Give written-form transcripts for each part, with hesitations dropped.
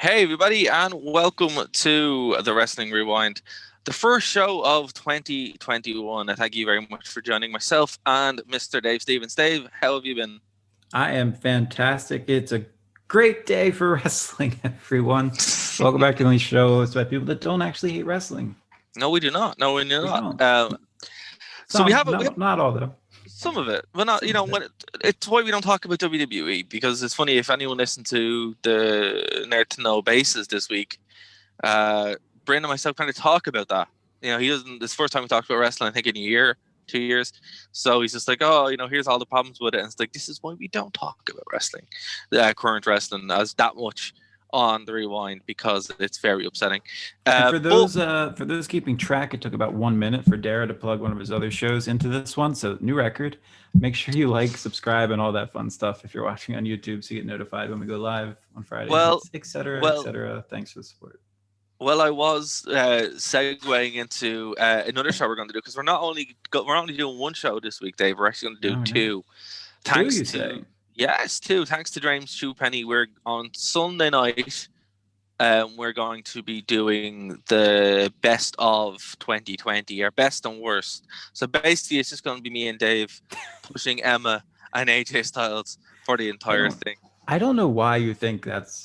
Hey, everybody, and welcome to the Wrestling Rewind, the first show of 2021. Thank you very much for joining myself and Mr. Dave Stevens. Dave, how have you been? I am fantastic. It's a great day for wrestling, everyone. Welcome back to the show. It's by people that don't actually hate wrestling. No, we do not. No, we do We not. don't. So we Some, have not all though. some of it. Well, not Some of when it's why we don't talk about WWE, because it's funny if anyone listened to the Nerd to Know bases this week. Brandon and myself kind of talk about that. He doesn't. This first time we talked about wrestling, I think in a year, 2 years. So he's just like, oh, here's all the problems with it, and it's like, this is why we don't talk about wrestling, current wrestling, as that much on the Rewind, because it's very upsetting. And for But those keeping track, it took about 1 minute for Dara to plug one of his other shows into this one. So new record. Make sure you like, subscribe, and all that fun stuff if you're watching on YouTube, so you get notified when we go live on Friday, well, etc., well, etc. Thanks for the support. Well, I was segueing into another show we're going to do, because we're not only doing one show this week, Dave. We're actually going to do two. Two, you say? Yes, two. Thanks to James Penny. We're on Sunday night. We're going to be doing the best of 2020, or best and worst. So basically, it's just going to be me and Dave pushing Emma and AJ Styles for the entire thing. I don't know why you think that's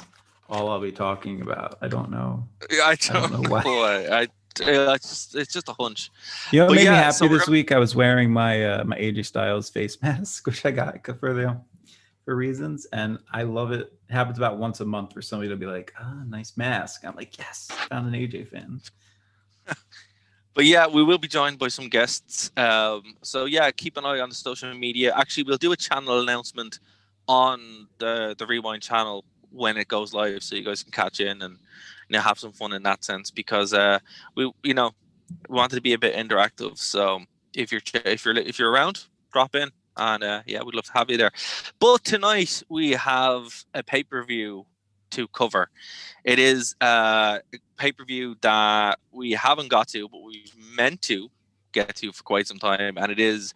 all I'll be talking about. I don't know. I don't know why. It's just a hunch. You know what made me happy this week? I was wearing my my AJ Styles face mask, which I got for reasons, and I love it. It happens about once a month for somebody to be like, nice mask. I'm like, yes, found an AJ fan. But yeah, we will be joined by some guests. So yeah, keep an eye on the social media. Actually, we'll do a channel announcement on the Rewind channel when it goes live, so you guys can catch in and have some fun in that sense, because we wanted to be a bit interactive. So if you're around, drop in, and yeah, we'd love to have you there. But tonight we have a pay-per-view to cover. It is a pay-per-view that we haven't got to, but we've meant to get to for quite some time, and it is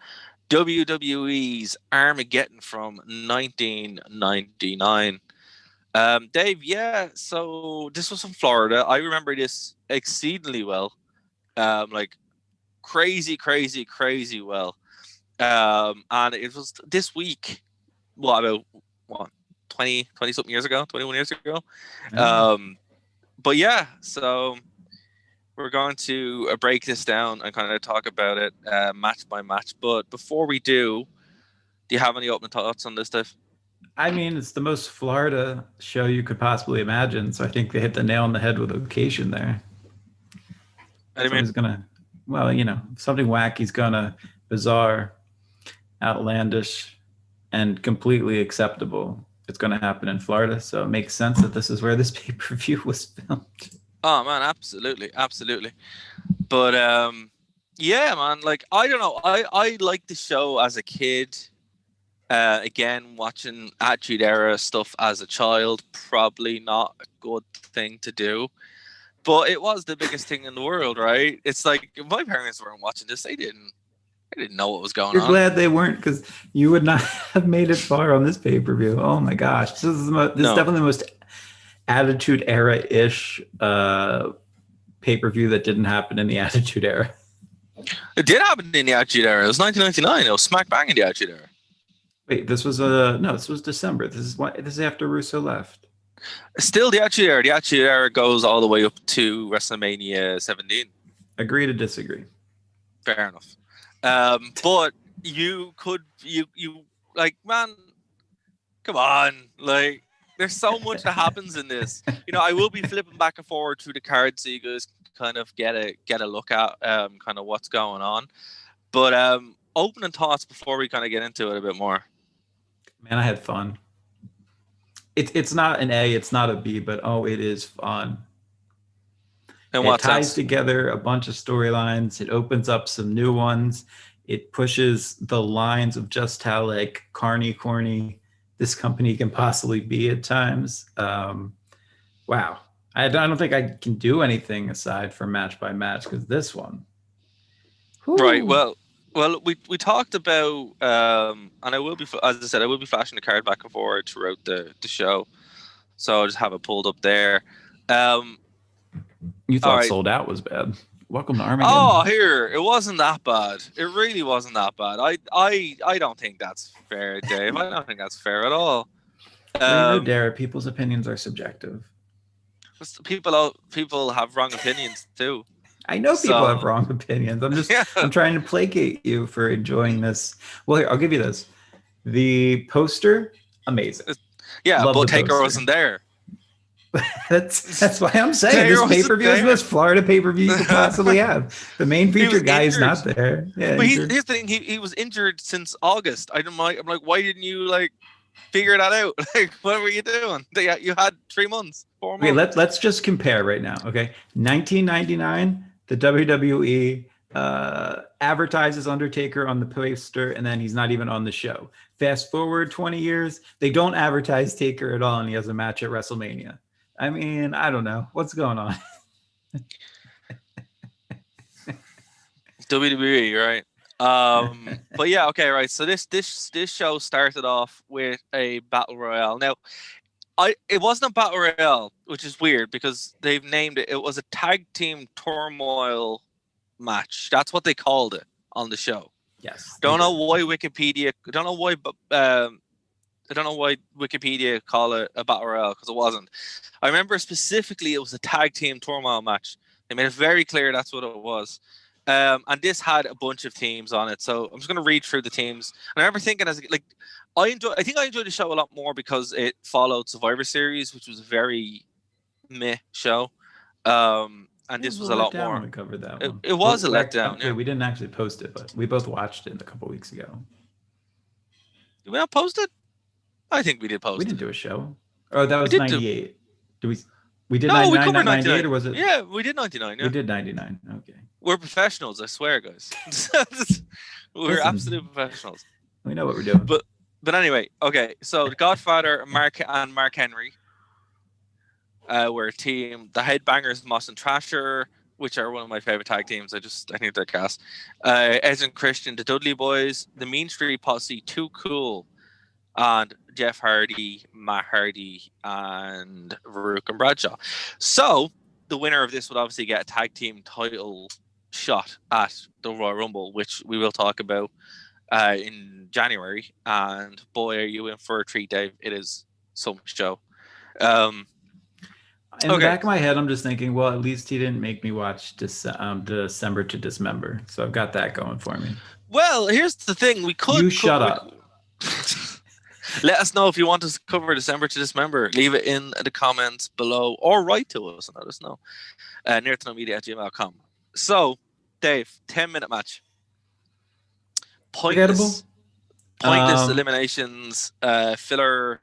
WWE's Armageddon from 1999. Dave, yeah, so this was in Florida. I remember this exceedingly well. Like crazy well. And it was this week, about 20 something years ago, 21 years ago. But yeah, so we're going to break this down and kind of talk about it match by match. But before we do you have any opening thoughts on this, Dave? I mean, it's the most Florida show you could possibly imagine, so I think they hit the nail on the head with location there. Something's gonna, something wacky's gonna, bizarre, outlandish, and completely acceptable. It's gonna happen in Florida, so it makes sense that this is where this pay-per-view was filmed. Oh man, absolutely. But yeah, man, like I don't know, I liked the show as a kid. Again, watching Attitude Era stuff as a child, probably not a good thing to do, but it was the biggest thing in the world, right? It's like, if my parents weren't watching this, they didn't know what was going on. You're glad they weren't, because you would not have made it far on this pay-per-view. Oh my gosh, this is definitely the most Attitude Era-ish pay-per-view that didn't happen in the Attitude Era. It did happen in the Attitude Era. It was 1999. It was smack bang in the Attitude Era. Wait, this was this was December. This is after Russo left. Still the Attitude Era. The Attitude Era goes all the way up to WrestleMania 17. Agree to disagree. Fair enough. But you like, man, come on, like, there's so much that happens in this. I will be flipping back and forward through the cards so you guys kind of get a look at kind of what's going on. But opening thoughts before we kind of get into it a bit more. Man, I had fun. It's not an A, it's not a B, but it is fun. And it ties together a bunch of storylines. It opens up some new ones. It pushes the lines of just how like corny this company can possibly be at times. Wow. I don't think I can do anything aside from match by match, because this one. Whew. Right. Well, we talked about, and I will be, as I said, I will be flashing the card back and forward throughout the show. So I'll just have it pulled up there. You All thought right. Sold Out was bad. Welcome to Armageddon. Oh, here. It wasn't that bad. It really wasn't that bad. I don't think that's fair, Dave. I don't think that's fair at all. Well, you know, Dara, people's opinions are subjective. People have wrong opinions too. I know people have wrong opinions. I'm trying to placate you for enjoying this. Well, here, I'll give you this. The poster, amazing. Yeah, but Taker wasn't there. That's why I'm saying this pay-per-view is the most Florida pay-per-view you could possibly have. The main feature guy is not there. Yeah, but here's the thing: he was injured since August. I'm like, why didn't you figure that out? Like, what were you doing? You had 3 months, 4 months. Okay, let's just compare right now. Okay, 1999, the WWE advertises Undertaker on the poster, and then he's not even on the show. Fast forward 20 years, they don't advertise Taker at all, and he has a match at WrestleMania. I mean, I don't know what's going on. WWE, right? But yeah, okay, right. So this show started off with a battle royale. Now, it wasn't a battle royale, which is weird because they've named it. It was a tag team turmoil match. That's what they called it on the show. Yes. Don't know why Wikipedia. Don't know why. I don't know why Wikipedia call it a battle royale because it wasn't. I remember specifically it was a tag team turmoil match. They made it very clear that's what it was. And this had a bunch of teams on it. So I'm just going to read through the teams. And I remember thinking I think I enjoyed the show a lot more because it followed Survivor Series, which was a very meh show. And this was a lot more. We covered that one. It was a letdown. Okay, we didn't actually post it, but we both watched it a couple weeks ago. Did we not post it? I think we did post. We didn't do a show. Oh, that was 98. We did 99, we 98, or was it? Yeah, we did 99. Yeah. We did 99. Okay. We're professionals, I swear, guys. We're absolute professionals. We know what we're doing. But anyway, okay. So the Godfather, Mark Henry, were a team. The Headbangers, Moss and Trasher, which are one of my favorite tag teams. I think they're gas. Edge and Christian, the Dudley Boys, the Mean Street Posse, Too Cool, and Jeff Hardy, Matt Hardy, and Farouk and Bradshaw. So the winner of this would obviously get a tag team title shot at the Royal Rumble, which we will talk about in January. And boy, are you in for a treat, Dave. It is some show. In the back of my head, I'm just thinking, well, at least he didn't make me watch December to Dismember. So I've got that going for me. Well, here's the thing. We could... You shut up. Let us know if you want us to cover December to Dismember. Leave it in the comments below or write to us and let us know. nerdtoknowmedia@gmail.com. So, Dave, 10-minute match. Pointless eliminations, filler.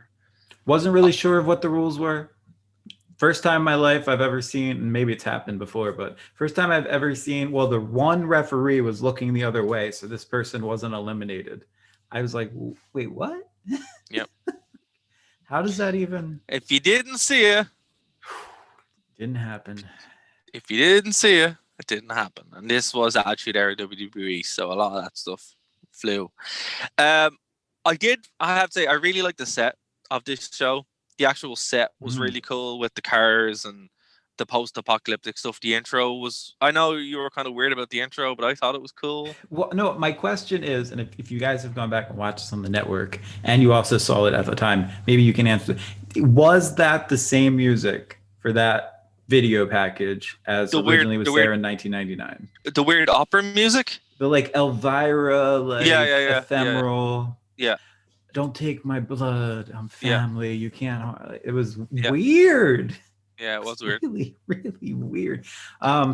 Wasn't really sure of what the rules were. First time in my life I've ever seen, and maybe it's happened before, but first time I've ever seen, well, the one referee was looking the other way, so this person wasn't eliminated. I was like, wait, what? Yep. How does that even... If you didn't see it... Didn't happen. If you didn't see it, it didn't happen. And this was actually there at WWE, so a lot of that stuff flew. I have to say, I really like the set of this show. The actual set was really cool with the cars and the post-apocalyptic stuff. The intro was... I know you were kind of weird about the intro, but I thought it was cool. Well, no, my question is, and if you guys have gone back and watched this on the network, and you also saw it at the time, maybe you can answer. Was that the same music for that video package as originally was there in 1999? The weird opera music? The Elvira, ephemeral. Yeah. Don't take my blood. I'm family. Yeah. You can't. It was weird. Yeah, it was weird. Really, really weird.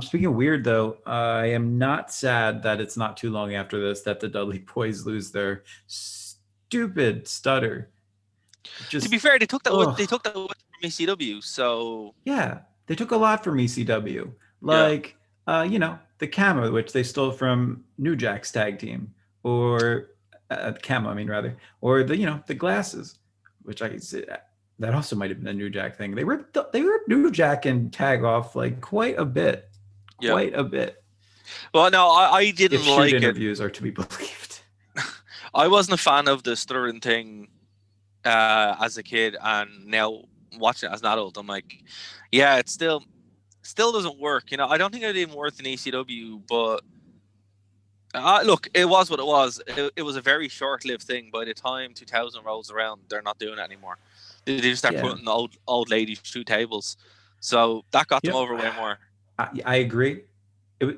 Speaking of weird, though, I am not sad that it's not too long after this that the Dudley Boys lose their stupid stutter. To be fair, they took that with from ECW. So yeah, they took a lot from ECW, the camo, which they stole from New Jack's tag team, or or the glasses, which that also might have been a New Jack thing. They ripped New Jack and Tag off quite a bit. Yeah. Quite a bit. Well, no, I didn't like it. Interviews are to be believed. I wasn't a fan of the stuttering thing as a kid, and now watching it as an adult, I'm like, yeah, it still doesn't work. I don't think it even worked in ECW, but look, it was what it was. It was a very short-lived thing. By the time 2000 rolls around, they're not doing it anymore. They just start Yeah. putting old ladies through tables, so that got them Yep. over way more. I agree.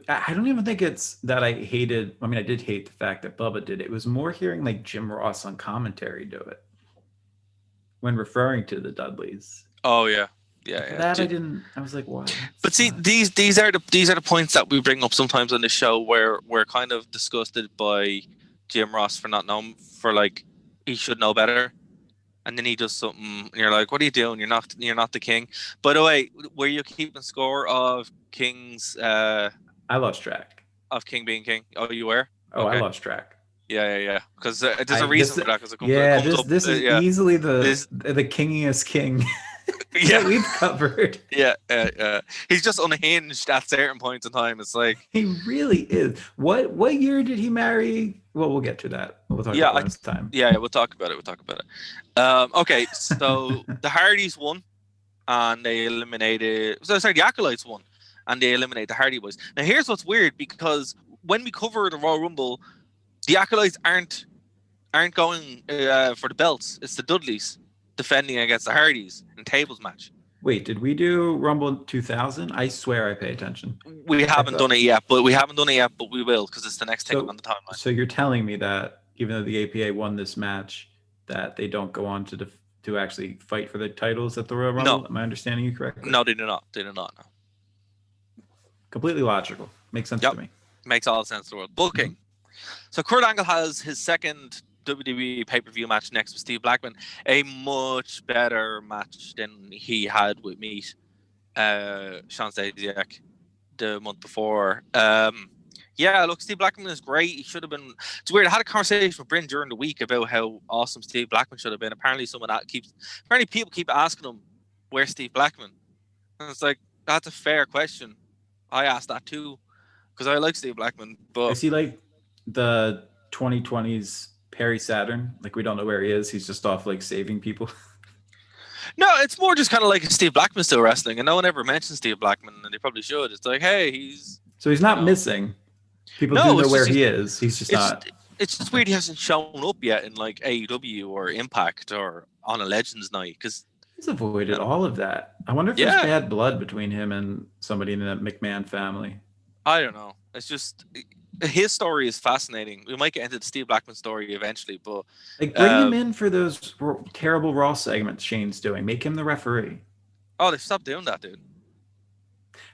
I don't even think it's that I hated. I mean, I did hate the fact that Bubba did it. It was more hearing like Jim Ross on commentary do it when referring to the Dudleys. Oh yeah, That I didn't. I was like, what? But see, these are the points that we bring up sometimes on the show where we're kind of disgusted by Jim Ross for not knowing, for like he should know better, and then he does something, and you're like, what are you doing? You're not the king. By the way, were you keeping score of King's? I lost track Of King being king. Oh, you were. Oh, okay. I lost track. Yeah. Because there's a reason for that. Because this is easily the kingiest king that we've covered. Yeah. He's just unhinged at certain points in time. It's like he really is. What year did he marry? Well, we'll get to that. We'll talk about it next time. Yeah, we'll talk about it. Okay, so the Hardys won, and they eliminated. The Acolytes won, and they eliminated the Hardy Boys. Now, here's what's weird, because when we cover the Royal Rumble, the Acolytes aren't going for the belts. It's the Dudleys defending against the Hardys in tables match. Wait, did we do Rumble 2000? I swear I pay attention. We haven't done it yet, but we will, because it's the next thing on the timeline. So you're telling me that even though the APA won this match, that they don't go on to actually fight for the titles at the Royal Rumble? No. Am I understanding you correctly? No, they do not. No. Completely logical. Makes sense to me. Makes all the sense in the world. Booking. So Kurt Angle has his second WWE pay-per-view match next with Steve Blackman, a much better match than he had with Meat, Sean Stasiak, the month before. Look, Steve Blackman is great. He should have been. It's weird. I had a conversation with Bryn during the week about how awesome Steve Blackman should have been. Apparently, people keep asking him, "Where's Steve Blackman?" And it's like, that's a fair question. I asked that too, because I like Steve Blackman. But is he like the 2020s Perry Saturn? Like, we don't know where he is. He's just off like saving people. No, it's more just kind of like Steve Blackman still wrestling, and no one ever mentions Steve Blackman, and they probably should. It's like, hey, he's not missing. People do know where he is. He's just not. It's just weird he hasn't shown up yet in like AEW or Impact or on a Legends night, because he's avoided all of that. I wonder if there's bad blood between him and somebody in the McMahon family. I don't know. It's just, his story is fascinating. We might get into the Steve Blackman story eventually, but like, bring him in for those terrible Raw segments Shane's doing. Make him the referee. Oh, they stopped doing that, dude.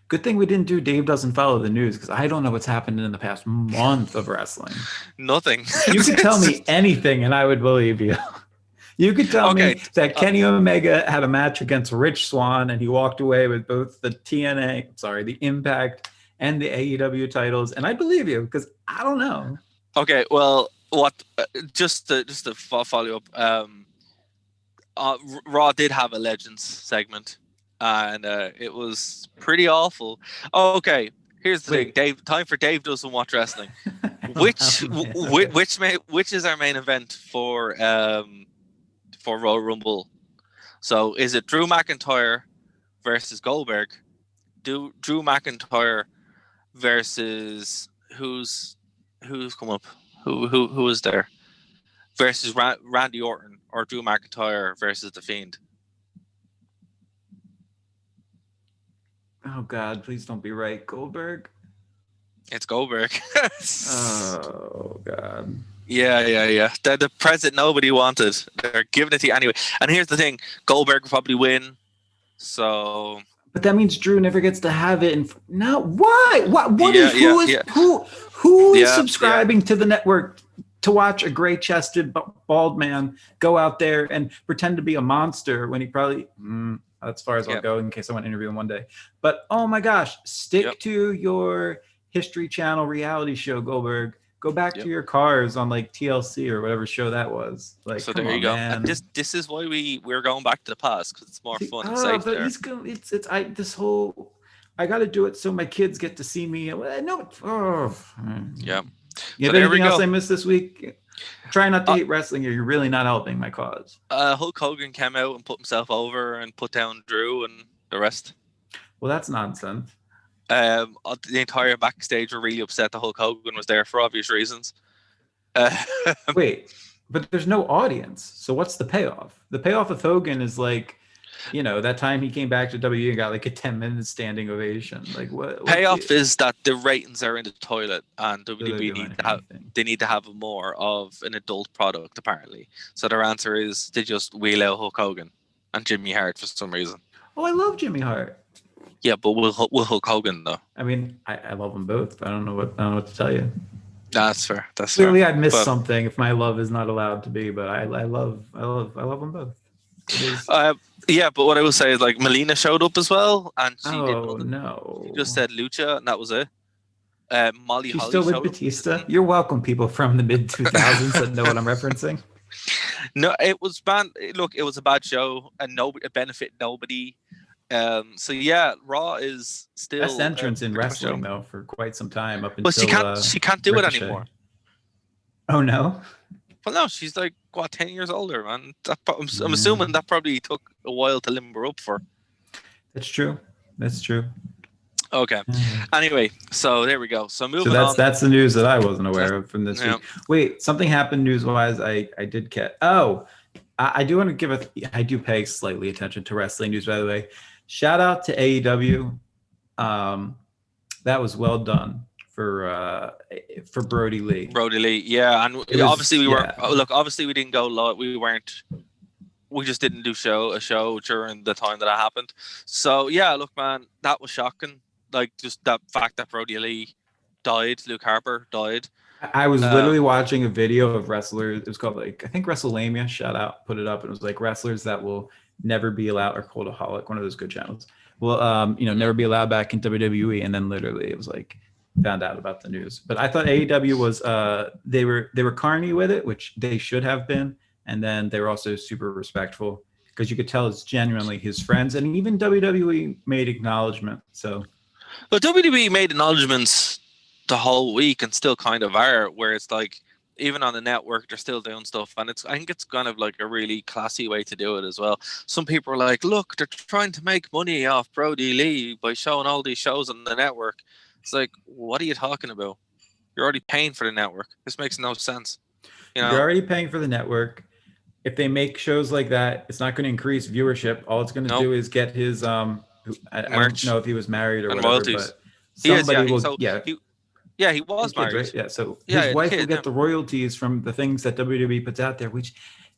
Good thing we didn't do Dave Doesn't Follow the News, because I don't know what's happened in the past month of wrestling. Nothing. You could tell me anything and I would believe you. You could tell me that Kenny Omega had a match against Rich Swann and he walked away with both the the Impact and the AEW titles, and I believe you, because I don't know. Okay, well, just to follow up, Raw did have a Legends segment, and it was pretty awful. Oh, okay, here's the thing, Dave. Time for Dave Doesn't Watch Wrestling. Which is our main event for Royal Rumble? So is it Drew McIntyre versus Goldberg? Drew McIntyre versus who's come up? Who is there? Versus Randy Orton, or Drew McIntyre versus The Fiend? Oh God, please don't be right. Goldberg? It's Goldberg. Oh God. Yeah. The present nobody wanted. They're giving it to you anyway. And here's the thing: Goldberg will probably win. So. But that means Drew never gets to have it. Why? Who is subscribing to the network to watch a gray-chested bald man go out there and pretend to be a monster when he probably? As far as I'll go, in case I want to interview him one day. But oh my gosh, stick to your History Channel reality show, Goldberg. Go back to your cars on like TLC or whatever show that was. Like, so there you go. Man. And this is why we're going back to the past, because it's more fun and safe. But he's going. I got to do it so my kids get to see me. Yeah. You So have there we anything else go. I missed this week? Try not to Uh, hate wrestling, or you're really not helping my cause. Hulk Hogan came out and put himself over and put down Drew and the rest. Well, that's nonsense. The entire backstage were really upset that Hulk Hogan was there for obvious reasons. Uh, Wait, but there's no audience. So what's the payoff? The payoff of Hogan is like, that time he came back to WWE and got like a 10-minute standing ovation. Like payoff is that the ratings are in the toilet, and WWE anything. they need to have more of an adult product apparently. So their answer is to just wheel out Hulk Hogan and Jimmy Hart for some reason. Oh, I love Jimmy Hart. Yeah, but will Hulk Hogan though? I mean, I love them both. I don't know what to tell you. That's fair. That's Clearly fair. I'd miss something if my love is not allowed to be, but I love them both. It is. Yeah, but what I will say is like Melina showed up as well, and she did nothing. No. She just said Lucha, and that was it. Molly She's Holly still with showed Batista. up. You're welcome, people from the mid 2000s that know what I'm referencing. No, it was bad. Look, it was a bad show, and it benefited nobody. So yeah, Raw is still best entrance in wrestling though for quite some time up until. But she can't do Ricochet. it anymore. Oh no. Well, no, she's like 10 years older, man. I'm assuming that probably took a while to limber up for. That's true. Okay. Anyway, so there we go. So moving on. That's the news that I wasn't aware of from this week. Wait, something happened news-wise. I did get. Oh, I do want to give I do pay slightly attention to wrestling news, by the way. Shout out to AEW. That was well done for Brody Lee. Brody Lee, yeah, and obviously we were. Look, obviously we didn't go live. We just didn't do a show during the time that happened. So yeah, look, man, that was shocking. Like just that fact that Brody Lee died, Luke Harper died. I was literally watching a video of wrestlers. It was called I think WrestleLamia. Shout out, put it up. And it was like wrestlers that will never be allowed, or Coldaholic, one of those good channels. Will never be allowed back in WWE. And then literally it was like found out about the news. But I thought AEW was they were carny with it, which they should have been. And then they were also super respectful because you could tell it's genuinely his friends. And even WWE made acknowledgement. So, but WWE made acknowledgements the whole week and still kind of are, where it's like even on the network they're still doing stuff, and I think it's kind of like a really classy way to do it as well. Some people are like, look, they're trying to make money off Brody Lee by showing all these shows on the network. It's like, what are you talking about? You're already paying for the network. This makes no sense. You're already paying for the network. If they make shows like that, it's not going to increase viewership. All it's going to do is get his I don't know if he was married or whatever, royalties. But somebody will. He was married. Right? Yeah, so his wife will get the royalties from the things that WWE puts out there, which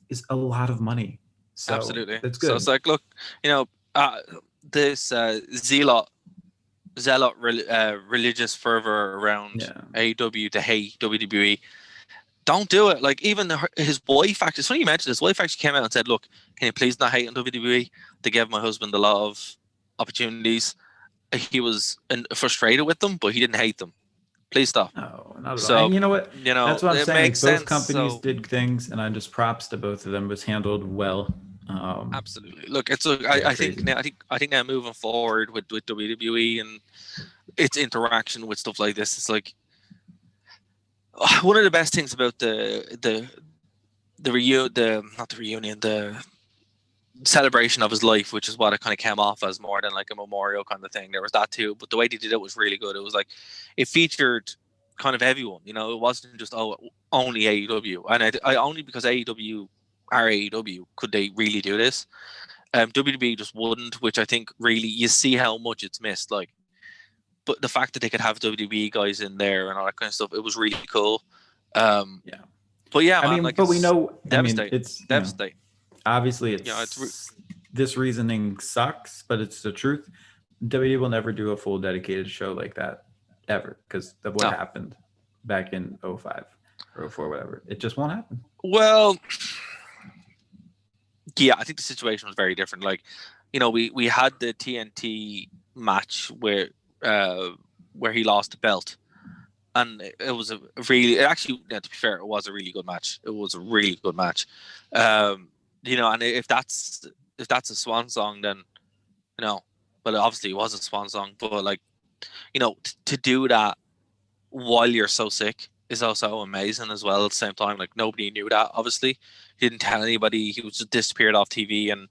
is a lot of money. So absolutely, that's good. So it's like, look, this zealot religious fervor around AEW to hate WWE. Don't do it. Like even his wife actually. It's funny you mentioned his wife actually came out and said, "Look, can you please not hate on WWE? They gave my husband a lot of opportunities. He was frustrated with them, but he didn't hate them. Please stop." No, not at all. And you know what? That's what I'm saying. Both companies did things, and I just props to both of them. It was handled well. Absolutely. Look, it's I think now moving forward with WWE and its interaction with stuff like this, it's like one of the best things about the celebration of his life, which is what it kind of came off as more than like a memorial kind of thing. There was that too, but the way they did it was really good. It was like it featured kind of everyone. It wasn't just only AEW, and I only because AEW are AEW could they really do this. WWE just wouldn't, which I think really you see how much it's missed. Like, but the fact that they could have WWE guys in there and all that kind of stuff, it was really cool. But yeah, man, but we know, it's devastating. Obviously, it's this reasoning sucks, but it's the truth. WWE will never do a full dedicated show like that ever because of what happened back in 05 or 04, whatever. It just won't happen. Well, yeah, I think the situation was very different. Like, we had the TNT match where he lost the belt, and it was to be fair, it was a really good match. It was a really good match. And if that's a swan song, then well, obviously it was a swan song, but like, to do that while you're so sick is also amazing as well. At the same time, like nobody knew that. Obviously, he didn't tell anybody. He was just disappeared off TV, and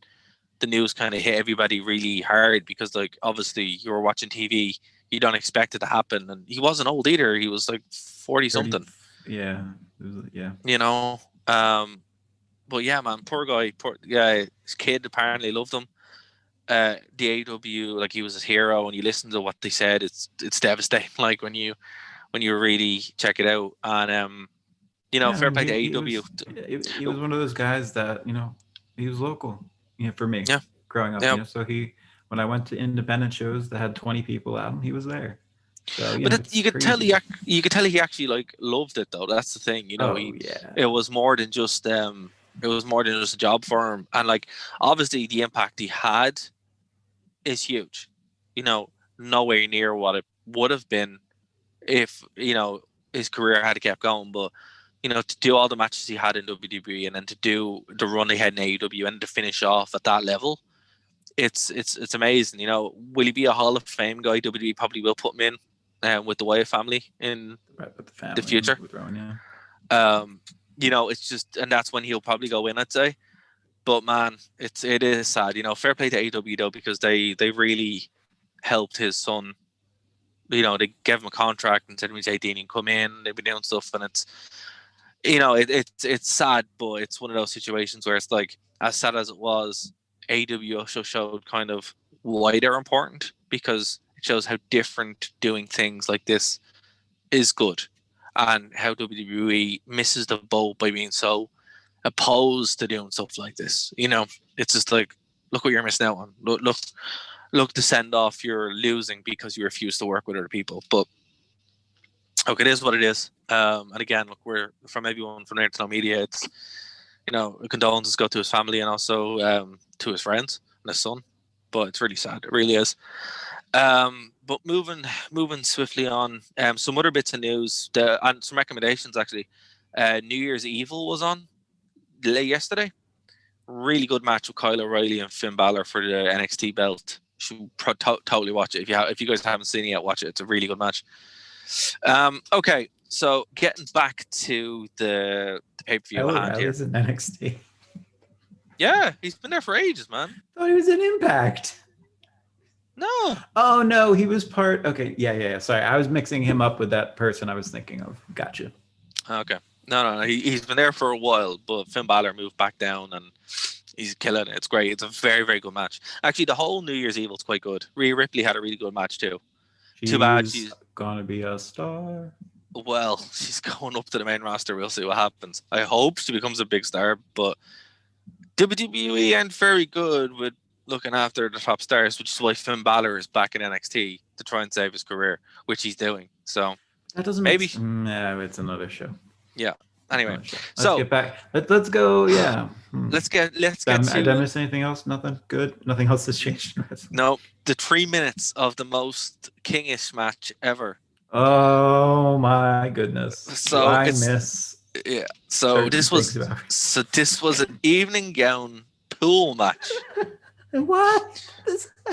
the news kind of hit everybody really hard because, like, obviously you were watching TV, you don't expect it to happen, and he wasn't old either. He was like 40 30, something. yeah, it was, yeah. You know, but yeah, man, poor guy. Poor yeah, his kid apparently loved him. The AW, like he was his hero, and you listen to what they said, it's devastating. Like when you really check it out, and Yeah, I fair mean, play to he AW. was he was one of those guys that he was local, for me Yeah, growing up. yeah. So when I went to independent shows that had 20 people at them, he was there. So But it's you could tell crazy. you could tell he actually like loved it though. That's the thing, Oh He yeah, it was more than just a job for him, and like obviously the impact he had is huge. Nowhere near what it would have been if his career had kept going. But to do all the matches he had in WWE and then to do the run they had in AEW and to finish off at that level, it's amazing. Will he be a Hall of Fame guy? WWE probably will put him in with the Wyatt family in right with the family the future. with Rowan, yeah. It's just, and that's when he'll probably go in, I'd say. But man, it is sad. Fair play to AEW though, because they really helped his son. They gave him a contract and said when he's 18 he can come in. They've been doing stuff, and it's sad, but it's one of those situations where it's like, as sad as it was, AEW also showed kind of why they're important, because it shows how different doing things like this is good, and how WWE misses the boat by being so opposed to doing stuff like this. It's just like, look what you're missing out on. Look the send off you're losing because you refuse to work with other people. But look, it is what it is. And again, look, we're from everyone from International Media. It's condolences go to his family and also to his friends and his son. But it's really sad. It really is. But moving swiftly on, some other bits of news and some recommendations actually. New Year's Evil was on yesterday. Really good match with Kyle O'Reilly and Finn Balor for the NXT belt. You should totally watch it. If you guys haven't seen it yet, watch it. It's a really good match. Okay, so getting back to the pay-per-view Kyle hand here. O'Reilly's in NXT. Yeah, he's been there for ages, man. I thought he was in Impact. No. Oh no, he was part. Okay, yeah. Sorry, I was mixing him up with that person I was thinking of. Gotcha. Okay. No. He's been there for a while, but Finn Balor moved back down and he's killing it. It's great. It's a very, very good match. Actually, the whole New Year's Evil is quite good. Rhea Ripley had a really good match too. Too bad she's gonna be a star. Well, she's going up to the main roster. We'll see what happens. I hope she becomes a big star, but WWE ain't very good with looking after the top stars, which is why Finn Balor is back in NXT to try and save his career, which he's doing. So that doesn't maybe. No, it's another show. Yeah. Anyway, let's get back. Let's go. Yeah. Let's get. Did I miss anything else? Nothing good. Nothing else has changed. No, the 3 minutes of the most kingish match ever. Oh my goodness! So I miss. Yeah. So this was an evening gown pool match. What?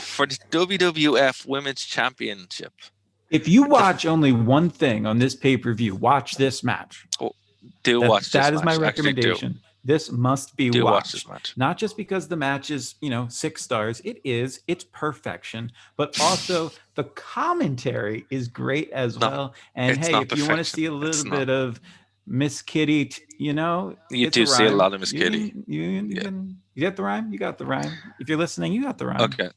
For the WWF Women's Championship. If you watch only one thing on this pay-per-view, watch this match. Watch this match. That is my recommendation. This must be watched. Watch this match. Not just because the match is, 6 stars. It's perfection, but also the commentary is great as well. And hey, if you want to see a little bit of Miss Kitty, you do see a lot of Miss Kitty. You get the rhyme. You got the rhyme. If you're listening, you got the rhyme. Okay.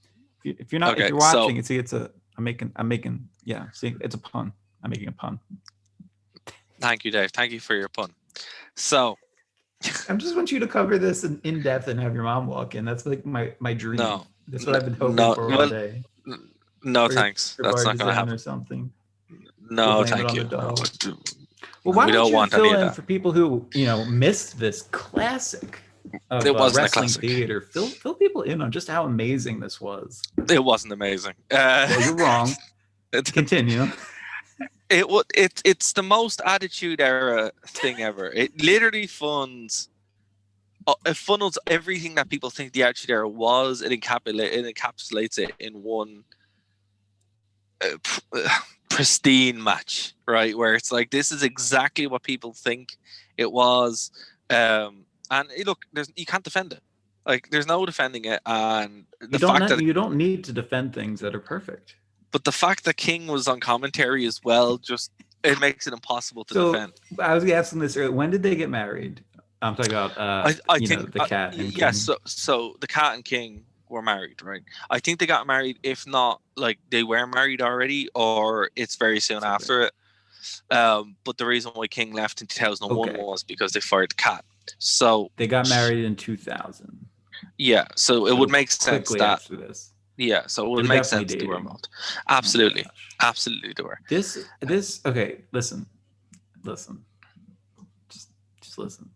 If you're not, if you're watching, I'm making. Yeah. See, it's a pun. I'm making a pun. Thank you, Dave. Thank you for your pun. So, I just want you to cover this in depth and have your mom walk in. That's like my dream. No, that's what I've been hoping for all day. No, thanks. That's not going to happen. Or something. No, thank you. No. Well, why don't you fill in for people who missed this classic of wrestling theater? Fill people in on just how amazing this was. It wasn't amazing. Well, you're wrong. Continue. It's the most Attitude Era thing ever. It literally funnels everything that people think the Attitude Era was. It encapsulates it in one pristine match, right? Where it's like, this is exactly what people think it was. And look, you can't defend it. Like, there's no defending it. And the fact that you don't need to defend things that are perfect. But the fact that King was on commentary as well, just it makes it impossible to defend. I was asking this earlier. When did they get married? I'm talking about I think the cat and King. Yes, so the cat and King were married, right? I think they got married. If not, like, they were married already, or it's very soon after it. But the reason why King left in 2001 was because they fired the cat. So they got married in 2000. Yeah, so it would make sense that after this. Yeah, so it would make sense they were involved. Absolutely, absolutely they were. This okay. Listen, just listen.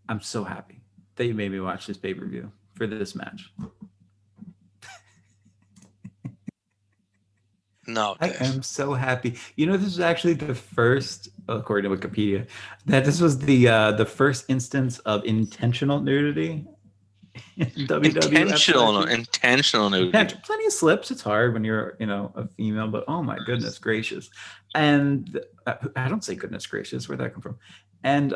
I'm so happy that you made me watch this pay-per-view for this match. No, I am so happy. You know, this is actually the first, according to Wikipedia, that this was the first instance of intentional nudity in WWE. Intentional nudity. Plenty of slips. It's hard when you're, a female, but oh my goodness gracious. And I don't say goodness gracious. Where'd that come from? And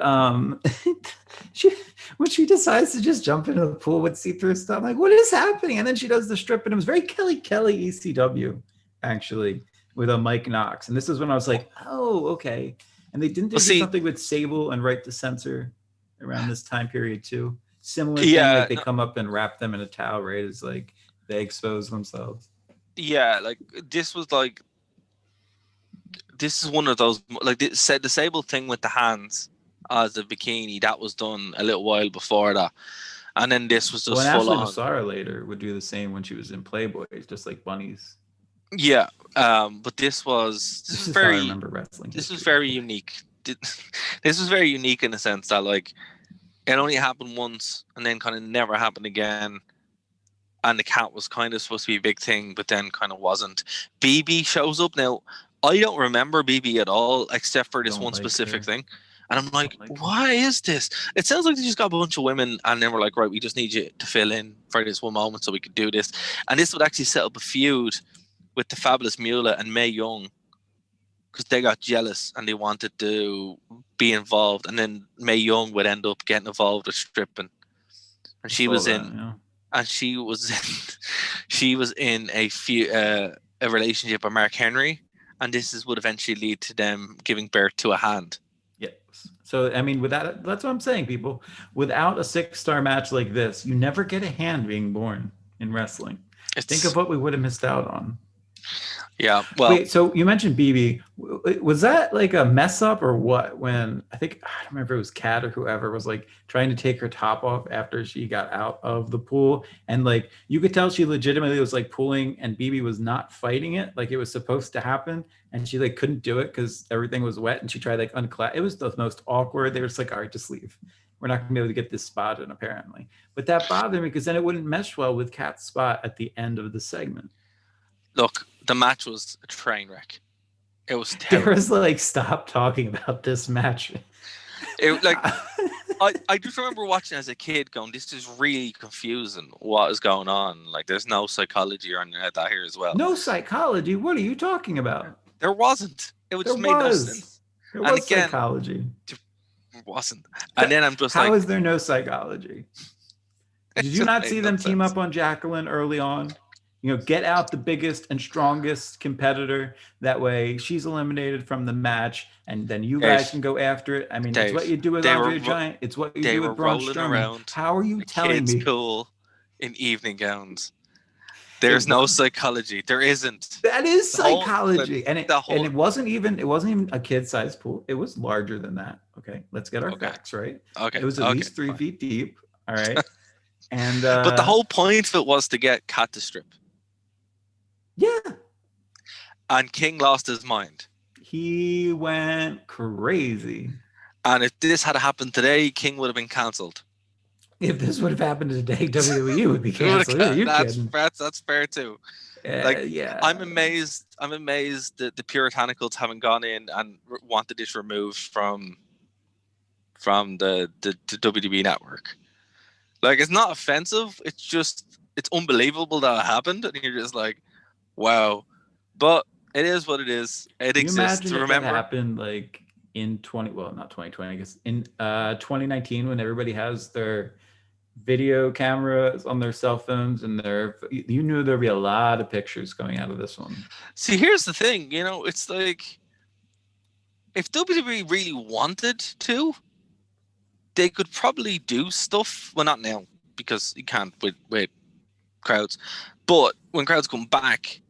when she decides to just jump into the pool with see-through stuff, I'm like, what is happening? And then she does the strip, and it was very Kelly ECW, actually, with a Mike Knox. And this is when I was like, oh, okay. And they didn't do something with Sable and Right to Censor around this time period too. Similar thing, like they come up and wrap them in a towel, right? It's like they expose themselves. Yeah, like this is one of those, like the Sable thing with the hands as a bikini, that was done a little while before that. And then this was just full on. Masara later would do the same when she was in Playboy, just like bunnies. Yeah, but this is very, how I remember wrestling. This was very unique. This was very unique in the sense that, like, it only happened once and then kind of never happened again. And the cat was kind of supposed to be a big thing, but then kind of wasn't. BB shows up now. I don't remember BB at all, except for this one specific thing. And I'm like, why is this? It sounds like they just got a bunch of women and then we're like, right, we just need you to fill in for this one moment so we could do this. And this would actually set up a feud with the Fabulous Moolah and Mae Young, because they got jealous and they wanted to be involved. And then Mae Young would end up getting involved with stripping. And she was in a relationship with Mark Henry. And this would eventually lead to them giving birth to a hand. Yes. So, I mean, that's what I'm saying, people. Without a 6-star match like this, you never get a hand being born in wrestling. Think of what we would have missed out on. Yeah. Well, wait, so you mentioned BB. Was that like a mess up or what? When I don't remember if it was Kat or whoever was like trying to take her top off after she got out of the pool, and like you could tell she legitimately was like pulling, and BB was not fighting it like it was supposed to happen, and she like couldn't do it because everything was wet, and she tried like unclap. It was the most awkward. They were just like, all right, just leave. We're not gonna be able to get this spot in apparently. But that bothered me because then it wouldn't mesh well with Kat's spot at the end of the segment. Look, the match was a train wreck. It was terrible. There was like, stop talking about this match. I just remember watching as a kid going, this is really confusing. What is going on? Like, there's no psychology or anything like that here as well. No psychology? What are you talking about? There wasn't. It just made no sense. There was psychology. It wasn't. And then I'm just how is there no psychology? Did you not see them team up on Jacqueline early on? Get out the biggest and strongest competitor. That way she's eliminated from the match, and then you guys can go after it. I mean, it's what you do with Andre the Giant. It's what you do with Braun Strowman. How are you telling me? Cool in evening gowns. There's no psychology. There isn't. That is psychology. It wasn't even a kid-sized pool. It was larger than that. Okay, let's get our facts right. Okay. It was at least 3 feet deep. All right. And but the whole point of it was to get Kat to strip. Yeah. And King lost his mind. He went crazy. And if this had happened today, King would have been cancelled. If this would have happened today, WWE would be canceled. That's fair too. Yeah. I'm amazed that the Puritanicals haven't gone in and wanted this removed from the WWE network. Like, it's not offensive. It's just, it's unbelievable that it happened. And you're just like, Wow. But it is what it is. It Can you exists. imagine if that Remember? happened like in not 2020, I guess in 2019 when everybody has their video cameras on their cell phones and you knew there'd be a lot of pictures coming out of this one. See, here's the thing. It's like if WWE really wanted to, they could probably do stuff. Well, not now because you can't with crowds. But when crowds come back,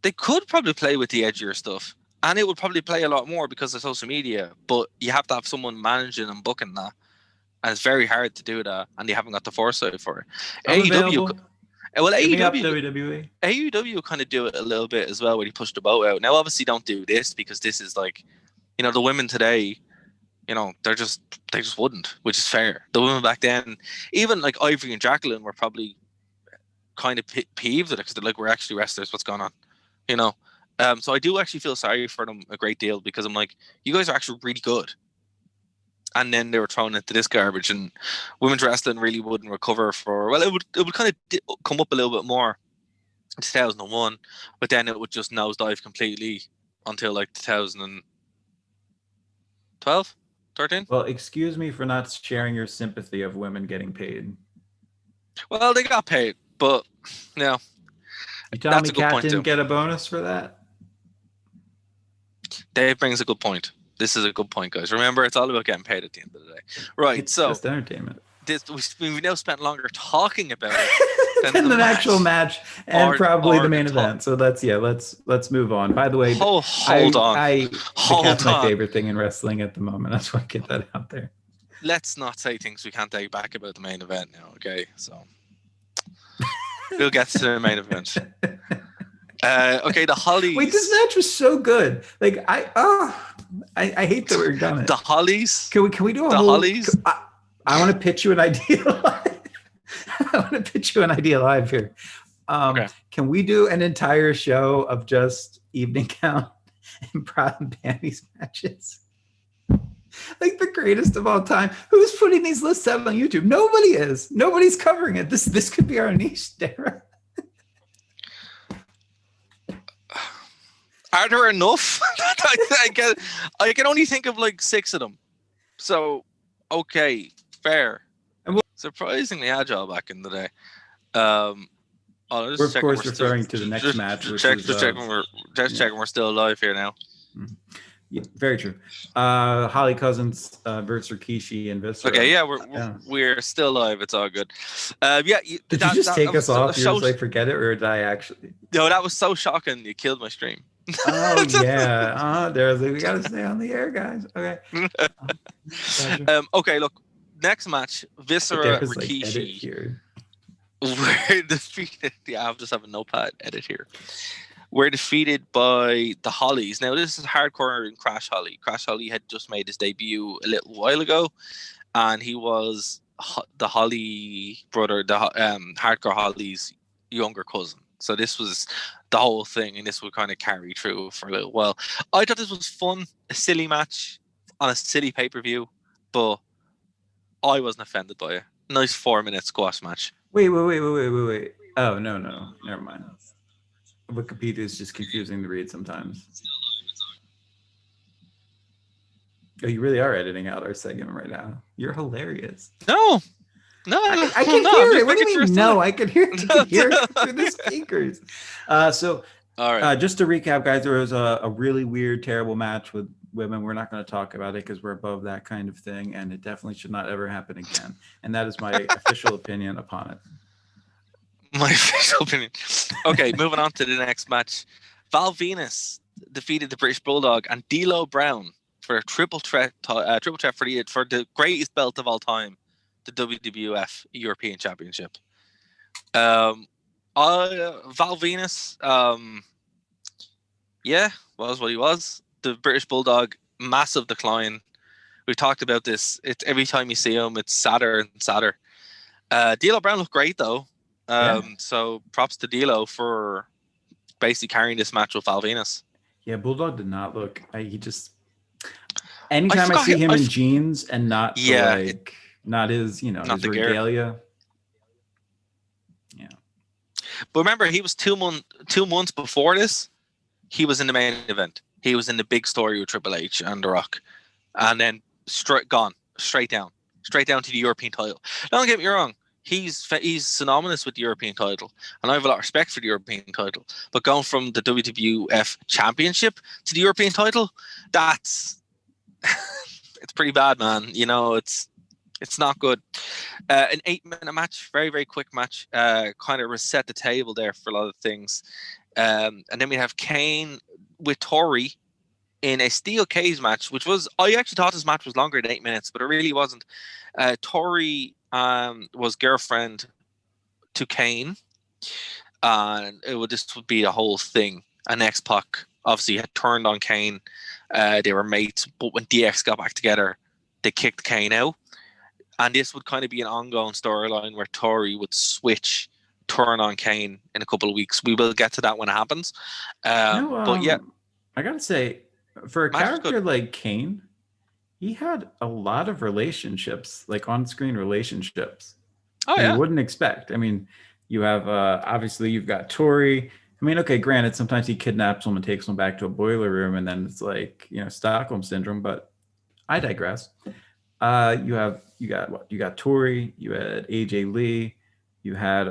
they could probably play with the edgier stuff. And it would probably play a lot more because of social media. But you have to have someone managing and booking that. And it's very hard to do that. And they haven't got the foresight for it. I'm AEW, available. well, Hit me up, WWE. AEW kind of do it a little bit as well when you push the boat out. Now, obviously, don't do this because this is like, the women today, they just wouldn't, which is fair. The women back then, even like Ivory and Jacqueline, were probably kind of peeved at it because they're like, we're actually wrestlers. What's going on? So I do actually feel sorry for them a great deal because I'm like, you guys are actually really good. And then they were thrown into this garbage, and women's wrestling really wouldn't recover for. Well, it would kind of come up a little bit more in 2001, but then it would just nosedive completely until like 2012, 13. Well, excuse me for not sharing your sympathy of women getting paid. Well, they got paid, but you telling me Kat didn't get a bonus for that? Dave brings a good point. This is a good point, guys. Remember, it's all about getting paid at the end of the day. Right, it's just entertainment. We've now spent longer talking about it than the actual match and probably the main event. So let's move on. By the way, hold on. That's my favorite thing in wrestling at the moment. I just want to get that out there. Let's not say things we can't take back about the main event now, okay? So we'll get to the main event. Okay, the Hollies. Wait, this match was so good. Like I hate that we're done it. The Hollies. Can we do the Hollies? I want to pitch you an idea live. I want to pitch you an idea live here. Okay. Can we do an entire show of just evening count and bra and panties matches? Like the greatest of all time. Who's putting these lists out on YouTube? Nobody is. Nobody's covering it. This could be our niche, Dara. Are there enough? I can only think of like 6 of them. So, okay, fair. Surprisingly agile back in the day. We're of course referring to the next match. Just checking we're still alive here now. Mm-hmm. Yeah, very true. Holly Cousins versus Rikishi and Viscera. Okay, yeah, we're still alive. It's all good. Did you just take us off? You just forget it, or did I actually? No, that was so shocking. You killed my stream. Oh yeah. We gotta stay on the air, guys. Okay. Okay, look. Next match, Viscera Rikishi. We're defeated. Yeah, I'll just have a notepad edit here. We're defeated by the Hollies. Now, this is hardcore and Crash Holly. Crash Holly had just made his debut a little while ago, and he was the Holly brother, the hardcore Holly's younger cousin. So this was the whole thing, and this would kind of carry through for a little while. I thought this was fun, a silly match on a silly pay-per-view, but I wasn't offended by it. Nice 4-minute squash match. Wait. Oh, no. Never mind. Wikipedia is just confusing to read sometimes. Oh, you really are editing out our segment right now. You're hilarious. No, I can hear it. What do you mean? No, I can hear it through the speakers. So, all right. Just to recap, guys, there was a really weird, terrible match with women. We're not going to talk about it because we're above that kind of thing, and it definitely should not ever happen again. And that is my official opinion upon it. My official opinion. Okay, moving on to the next match. Val Venus defeated the British Bulldog and D'Lo Brown for a triple threat for the greatest belt of all time, the WWF European Championship. Val Venus, was what he was. The British Bulldog, massive decline. We've talked about this. It's every time you see him, it's sadder and sadder. D'Lo Brown looked great though. So props to D'Lo for basically carrying this match with Val Venus. Yeah, Bulldog did not look. Anytime I see him in jeans and not not his, his regalia. Yeah. But remember, he was 2 months before this. He was in the main event. He was in the big story with Triple H and The Rock, and then straight down to the European title. Don't get me wrong. He's synonymous with the European title, and I have a lot of respect for the European title. But going from the WWF Championship to the European title, that's it's pretty bad, man. You know, it's not good. An 8-minute match, very, very quick match, kind of reset the table there for a lot of things. And then we have Kane with Tori in a steel cage match, which was, I actually thought this match was longer than 8 minutes, but it really wasn't. Tori was girlfriend to Kane, and this would be the whole thing. And X-Pac obviously had turned on Kane. They were mates, but when DX got back together, they kicked Kane out. And this would kind of be an ongoing storyline where Tori would turn on Kane in a couple of weeks. We will get to that when it happens. But yeah, I gotta say, for a character like Kane, he had a lot of relationships, like on-screen relationships. Oh yeah, you wouldn't expect. I mean, you have obviously you've got Tori. I mean, okay, granted, sometimes he kidnaps them and takes them back to a boiler room, and then it's like, you know, Stockholm syndrome. But I digress. You got Tori. You had AJ Lee. You had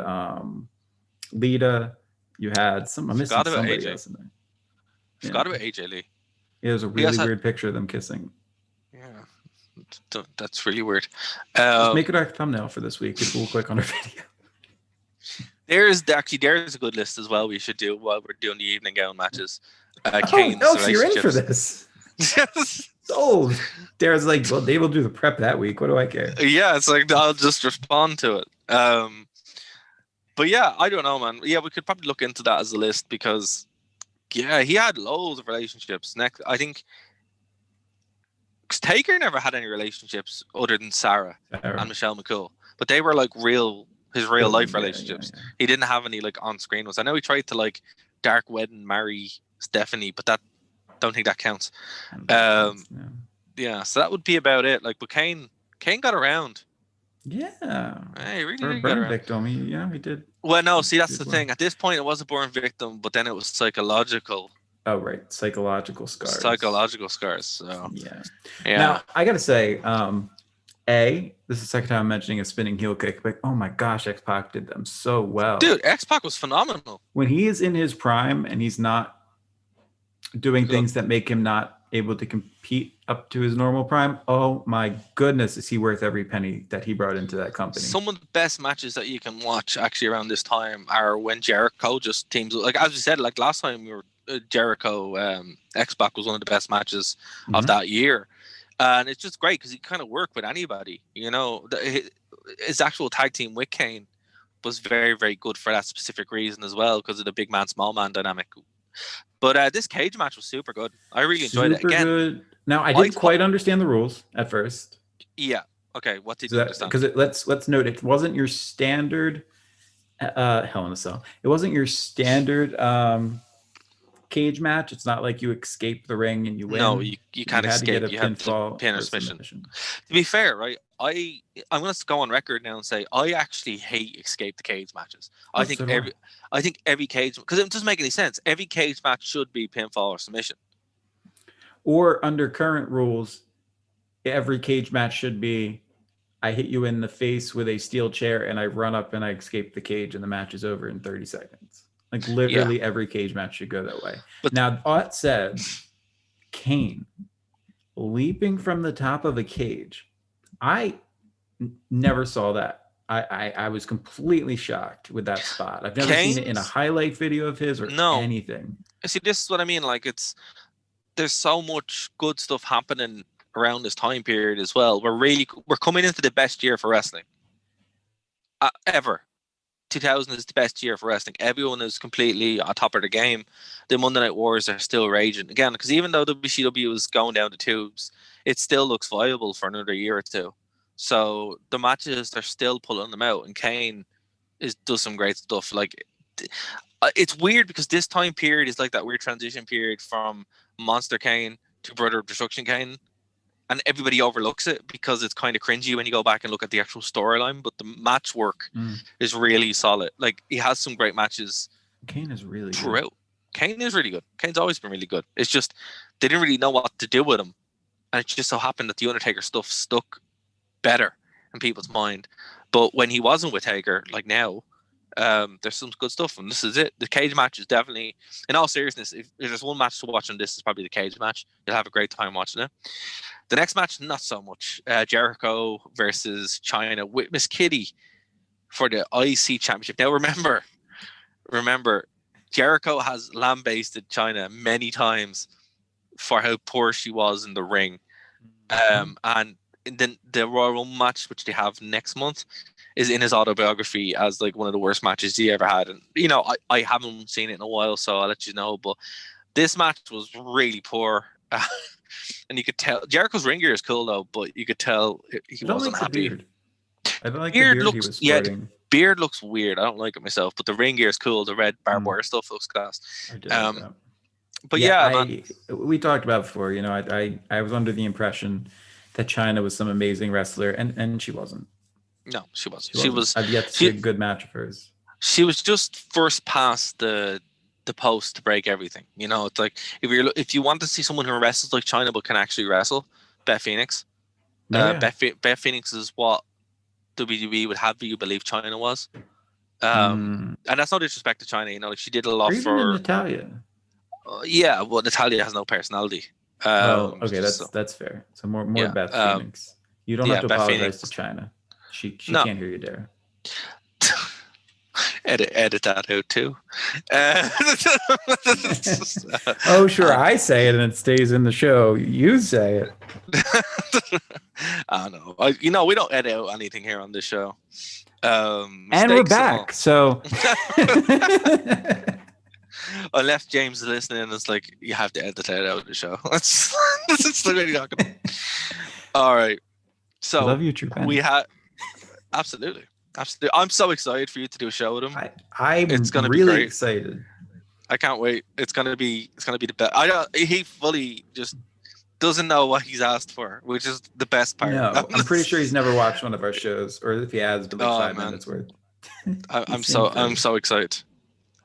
Lita. You had some. I'm missing somebody else in there. Forgot about AJ Lee. It was a really weird picture of them kissing. Yeah, that's really weird. Just make it our thumbnail for this week. People will click on our video. There's a good list as well. We should do while we're doing the evening gown matches. Kane's so you're in for this. Oh, Darren's like, well, Dave will do the prep that week. What do I care? Yeah, it's like I'll just respond to it. But yeah, I don't know, man. Yeah, we could probably look into that as a list because, yeah, he had loads of relationships. Next, I think, because Taker never had any relationships other than Sarah and Michelle McCool, but they were like his real life relationships. Yeah. He didn't have any like on screen ones. I know he tried to like dark wedding marry Stephanie, but don't think that counts. Yeah, so that would be about it. Like, but Kane got around. Yeah, he really for a did burn victim. He did. Well, no, see, that's the thing. At this point, it was a burn victim, but then it was psychological. Oh, right, psychological scars. So yeah. Now I gotta say, this is the second time I'm mentioning a spinning heel kick, but oh my gosh, X-Pac did them so well. Dude, X-Pac was phenomenal. When he is in his prime and he's not doing things that make him not able to compete up to his normal prime, oh my goodness, is he worth every penny that he brought into that company. Some of the best matches that you can watch actually around this time are when Jericho just teams, like as we said, like last time we were Jericho X-Pac was one of the best matches of that year. And it's just great because he kind of worked with anybody, you know. His actual tag team with Kane was very, very good for that specific reason as well, because of the big man, small man dynamic. But this cage match was super good. I really enjoyed it. Again, good. Now, I didn't quite understand the rules at first. Yeah. Okay. What did you understand? Because let's note, it wasn't your standard Hell in a Cell. It wasn't your standard cage match. It's not like you escape the ring and you win. No, you can't escape. You have to pin or submission. To be fair, right? I'm going to go on record now and say I actually hate escape the cage matches. I think every cage, because it doesn't make any sense. Every cage match should be pinfall or submission. Or under current rules, every cage match should be I hit you in the face with a steel chair and I run up and I escape the cage and the match is over in 30 seconds. Like literally every cage match should go that way. But now that said, Kane leaping from the top of a cage, I never saw that. I was completely shocked with that spot. I've never seen it in a highlight video of his or anything. See, this is what I mean. Like there's so much good stuff happening around this time period as well. We're coming into the best year for wrestling ever. 2000 is the best year for wrestling. Everyone is completely on top of the game. The Monday Night Wars are still raging again, because even though WCW is going down the tubes, it still looks viable for another year or two. So the matches, they're still pulling them out, and Kane does some great stuff. Like, it's weird because this time period is like that weird transition period from Monster Kane to Brother of Destruction Kane. and everybody overlooks it because it's kind of cringy when you go back and look at the actual storyline. But the match work is really solid. Like, he has some great matches. Kane is really throughout. good. Kane is really good. Kane's always been really good. It's just they didn't really know what to do with him, and it just so happened that the Undertaker stuff stuck better in people's mind. But when he wasn't with Taker, like now, there's some good stuff, and this is it. The cage match is definitely, in all seriousness, if there's one match to watch on this, it's probably the cage match. You'll have a great time watching it. The next match, not so much. Jericho versus China with Miss Kitty for the IC Championship. Now remember, Jericho has lambasted China many times for how poor she was in the ring. And then the Royal Rumble match, which they have next month, is in his autobiography as like one of the worst matches he ever had. And I haven't seen it in a while, so I'll let you know. But this match was really poor. And you could tell Jericho's ring gear is cool though, but you could tell he wasn't happy. Beard. I don't like the beard he was sporting. Yeah, beard looks weird. I don't like it myself, but the ring gear is cool. The red barbed wire stuff looks class. But man. We talked about before. I was under the impression that China was some amazing wrestler, and she wasn't. No, she wasn't. She was. I've yet to see a good match of hers. She was just first past the post to break everything. It's like if you want to see someone who wrestles like China but can actually wrestle, Beth Phoenix. Beth Phoenix is what WWE would have you believe China was. And that's no disrespect to China. Like she did a lot for Natalia. Yeah, well, Natalia has no personality. Okay, that's fair. So more Beth Phoenix. You don't have to apologize to China. She can't hear you there. Edit that out too. Oh, sure. I say it and it stays in the show. You say it. I don't know. We don't edit out anything here on this show. And we're back. So unless James is listening, and it's like you have to edit that out of the show. That's the way you're talking. All right. So I love you, True Ben. We had absolutely. I'm so excited for you to do a show with him. I'm really excited. I can't wait. It's gonna be the best. He fully just doesn't know what he's asked for, which is the best part. No, I'm pretty sure he's never watched one of our shows, or if he has, but 5 minutes worth. I'm so excited.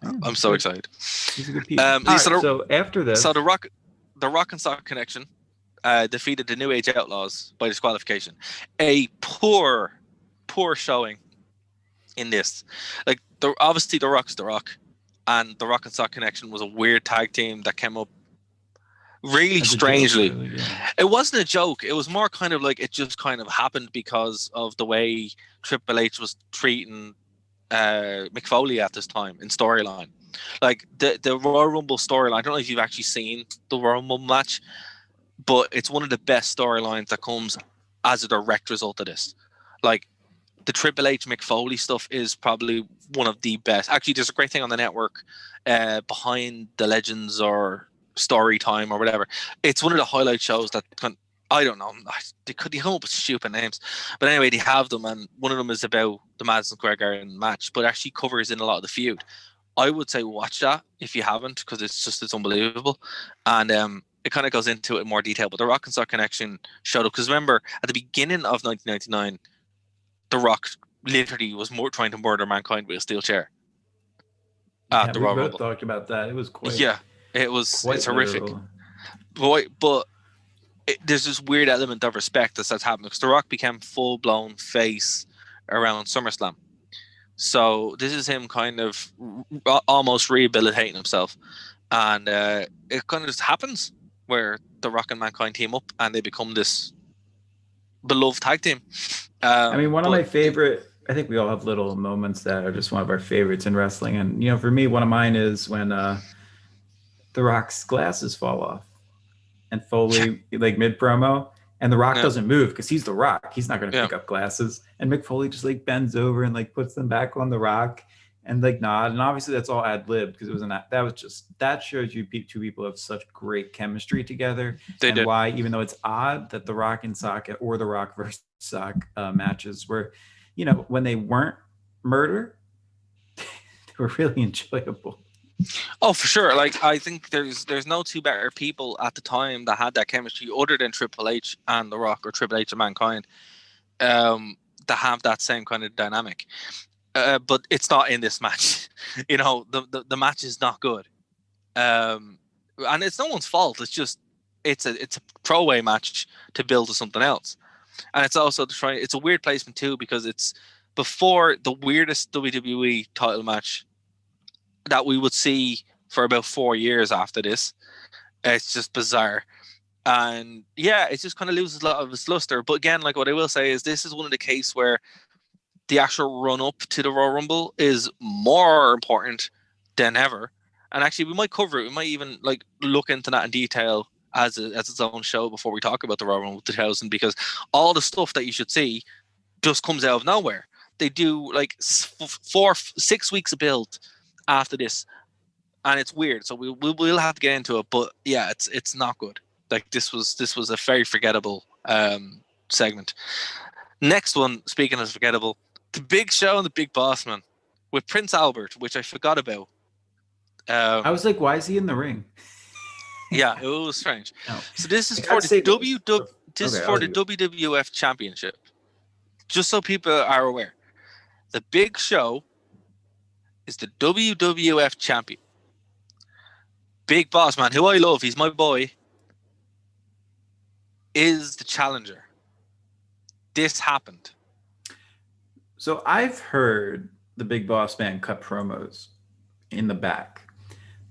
I'm so excited. He's a good piece. So after this, the Rock and Sock Connection defeated the New Age Outlaws by disqualification. A poor showing in this. Like, obviously the Rock's the Rock, and the Rock and Sock Connection was a weird tag team that came up really strangely. Joke, really, yeah. It wasn't a joke. It was more kind of like it just kind of happened because of the way Triple H was treating Mick Foley at this time in storyline. Like the Royal Rumble storyline, I don't know if you've actually seen the Royal Rumble match, but it's one of the best storylines that comes as a direct result of this. Like, the Triple H Mick Foley stuff is probably one of the best. Actually, there's a great thing on the network, Behind the Legends or Story Time or whatever. It's one of the highlight shows that I don't know. They come up with stupid names, but anyway, they have them, and one of them is about the Madison Square Garden match, but actually covers in a lot of the feud. I would say watch that if you haven't, because it's unbelievable, and it kind of goes into it in more detail. But the Rock and Sock Connection showed up because remember at the beginning of 1999. The Rock literally was trying to murder Mankind with a steel chair. The Royal Rumble. Talked about that. It was quite. Yeah, it's horrific. But there's this weird element of respect that's happening because The Rock became full blown face around SummerSlam. So this is him kind of almost rehabilitating himself, and it kind of just happens where The Rock and Mankind team up and they become this beloved tag team. One of my favorite, I think we all have little moments that are just one of our favorites in wrestling. And, for me, one of mine is when The Rock's glasses fall off and Foley, like mid-promo, and The Rock doesn't move because he's The Rock. He's not going to pick up glasses. And Mick Foley just like bends over and like puts them back on The Rock and like nod. And obviously that's all ad-lib because it was that shows you two people have such great chemistry together. They did. Why, even though it's odd that The Rock and Sock or The Rock versus Sock matches were, when they weren't murder, they were really enjoyable. Oh, for sure. Like I think there's no two better people at the time that had that chemistry other than Triple H and The Rock, or Triple H and Mankind, to have that same kind of dynamic. But it's not in this match. The match is not good. And it's no one's fault. It's just it's a throwaway match to build to something else. And it's also it's a weird placement too, because it's before the weirdest WWE title match that we would see for about 4 years after this. It's just bizarre. And yeah, it just kind of loses a lot of its luster. But again, like what I will say is this is one of the cases where the actual run up to the Royal Rumble is more important than ever. And actually, we might cover it. We might even like look into that in detail as its own show before we talk about the Royal Rumble 2000, because all the stuff that you should see just comes out of nowhere. They do like 6 weeks of build after this, and it's weird. So we'll have to get into it. But yeah, it's not good. Like this was a very forgettable segment. Next one, speaking of forgettable, the Big Show and the Big Boss Man with Prince Albert, which I forgot about. I was like, why is he in the ring? Yeah, it was strange. No. So this is for the the WWF Championship. Just so people are aware, the Big Show is the WWF champion. Big Boss Man, who I love, he's my boy, is the challenger. This happened. So I've heard the Big Boss Man cut promos in the back,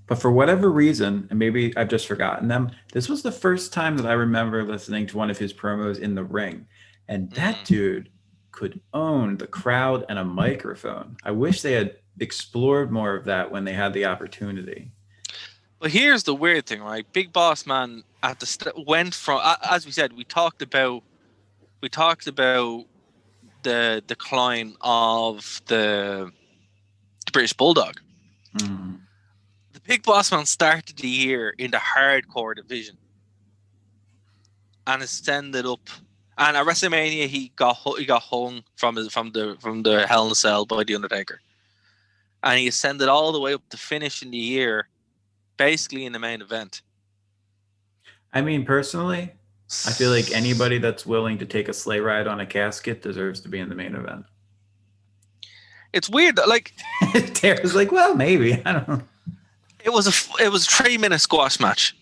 but for whatever reason, and maybe I've just forgotten them, this was the first time that I remember listening to one of his promos in the ring. And that dude could own the crowd and a microphone. I wish they had explored more of that when they had the opportunity. But here's the weird thing, right? Big Boss Man at the went from, as we said, we talked about the decline of the British Bulldog. Mm. The Big Boss Man started the year in the hardcore division and ascended up. And at WrestleMania, he got hung from the Hell in a Cell by the Undertaker, and he ascended all the way up to finishing the year, basically in the main event. I mean, personally, I feel like anybody that's willing to take a sleigh ride on a casket deserves to be in the main event. It's weird, like Tara's like, well, maybe, I don't know. It was a 3-minute squash match.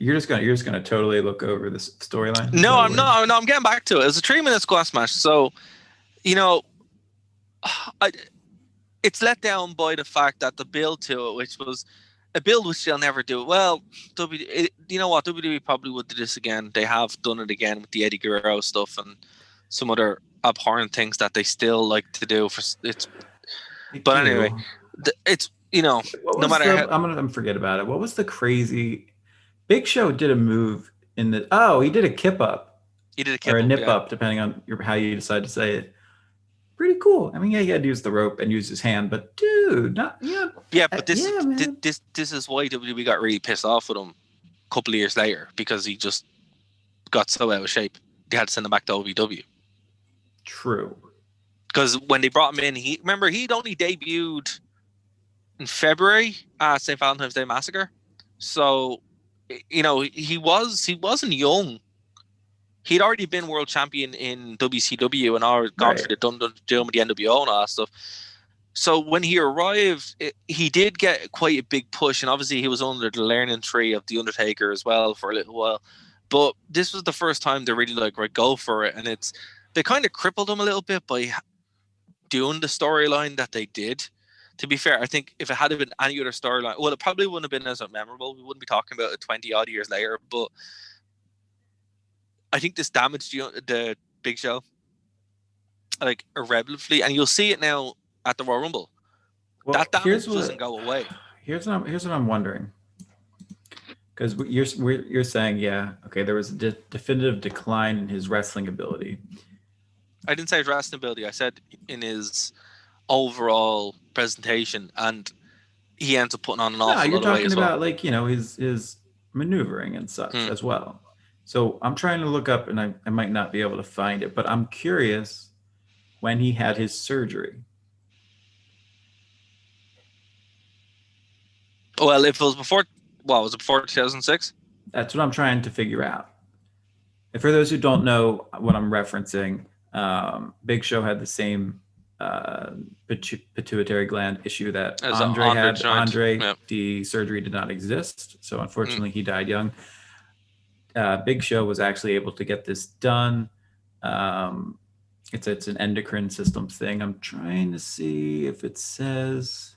You're just gonna totally look over this storyline? No, I'm not. No, I'm getting back to it. It was a 3-minute squash match. So, it's let down by the fact that the build to it, which was a build which they'll never do. Well, you know what? WWE probably would do this again. They have done it again with the Eddie Guerrero stuff and some other abhorrent things that they still like to do. Anyway, it's no matter. I'm gonna forget about it. What was the crazy? Big Show did a move in the. Oh, he did a kip up. He did a kip or a up, nip up, depending on how you decide to say it. Pretty cool. I mean, yeah, he had to use the rope and use his hand, but dude, but this is why WWE got really pissed off with him a couple of years later, because he just got so out of shape. They had to send him back to OVW. True. Because when they brought him in, he'd only debuted in February at St. Valentine's Day Massacre, so he wasn't young. He'd already been world champion in WCW and already gone through the Dundee with the NWO and all that stuff. So when he arrived, he did get quite a big push, and obviously he was under the learning tree of the Undertaker as well for a little while. But this was the first time they really go for it, and they kind of crippled him a little bit by doing the storyline that they did. To be fair, I think if it had been any other storyline, well, it probably wouldn't have been as memorable. We wouldn't be talking about it 20 odd years later, but I think this damaged the Big Show irrevocably, and you'll see it now at the Royal Rumble. Well, that damage doesn't go away. Here's what I'm wondering, because you're saying, yeah, okay, there was a definitive decline in his wrestling ability. I didn't say his wrestling ability. I said in his overall presentation, and he ends up putting on an awful lot of weight. You're talking about his maneuvering and such as well. So I'm trying to look up, and I might not be able to find it, but I'm curious when he had his surgery. Well, if it was before, was it before 2006? That's what I'm trying to figure out. And for those who don't know what I'm referencing, Big Show had the same uh, pituitary gland issue that As an Andre under had. joint. Andre, Yeah. the surgery did not exist, so Mm. unfortunately he died young. Big Show was actually able to get this done. Um, it's an endocrine system thing. I'm trying to see if it says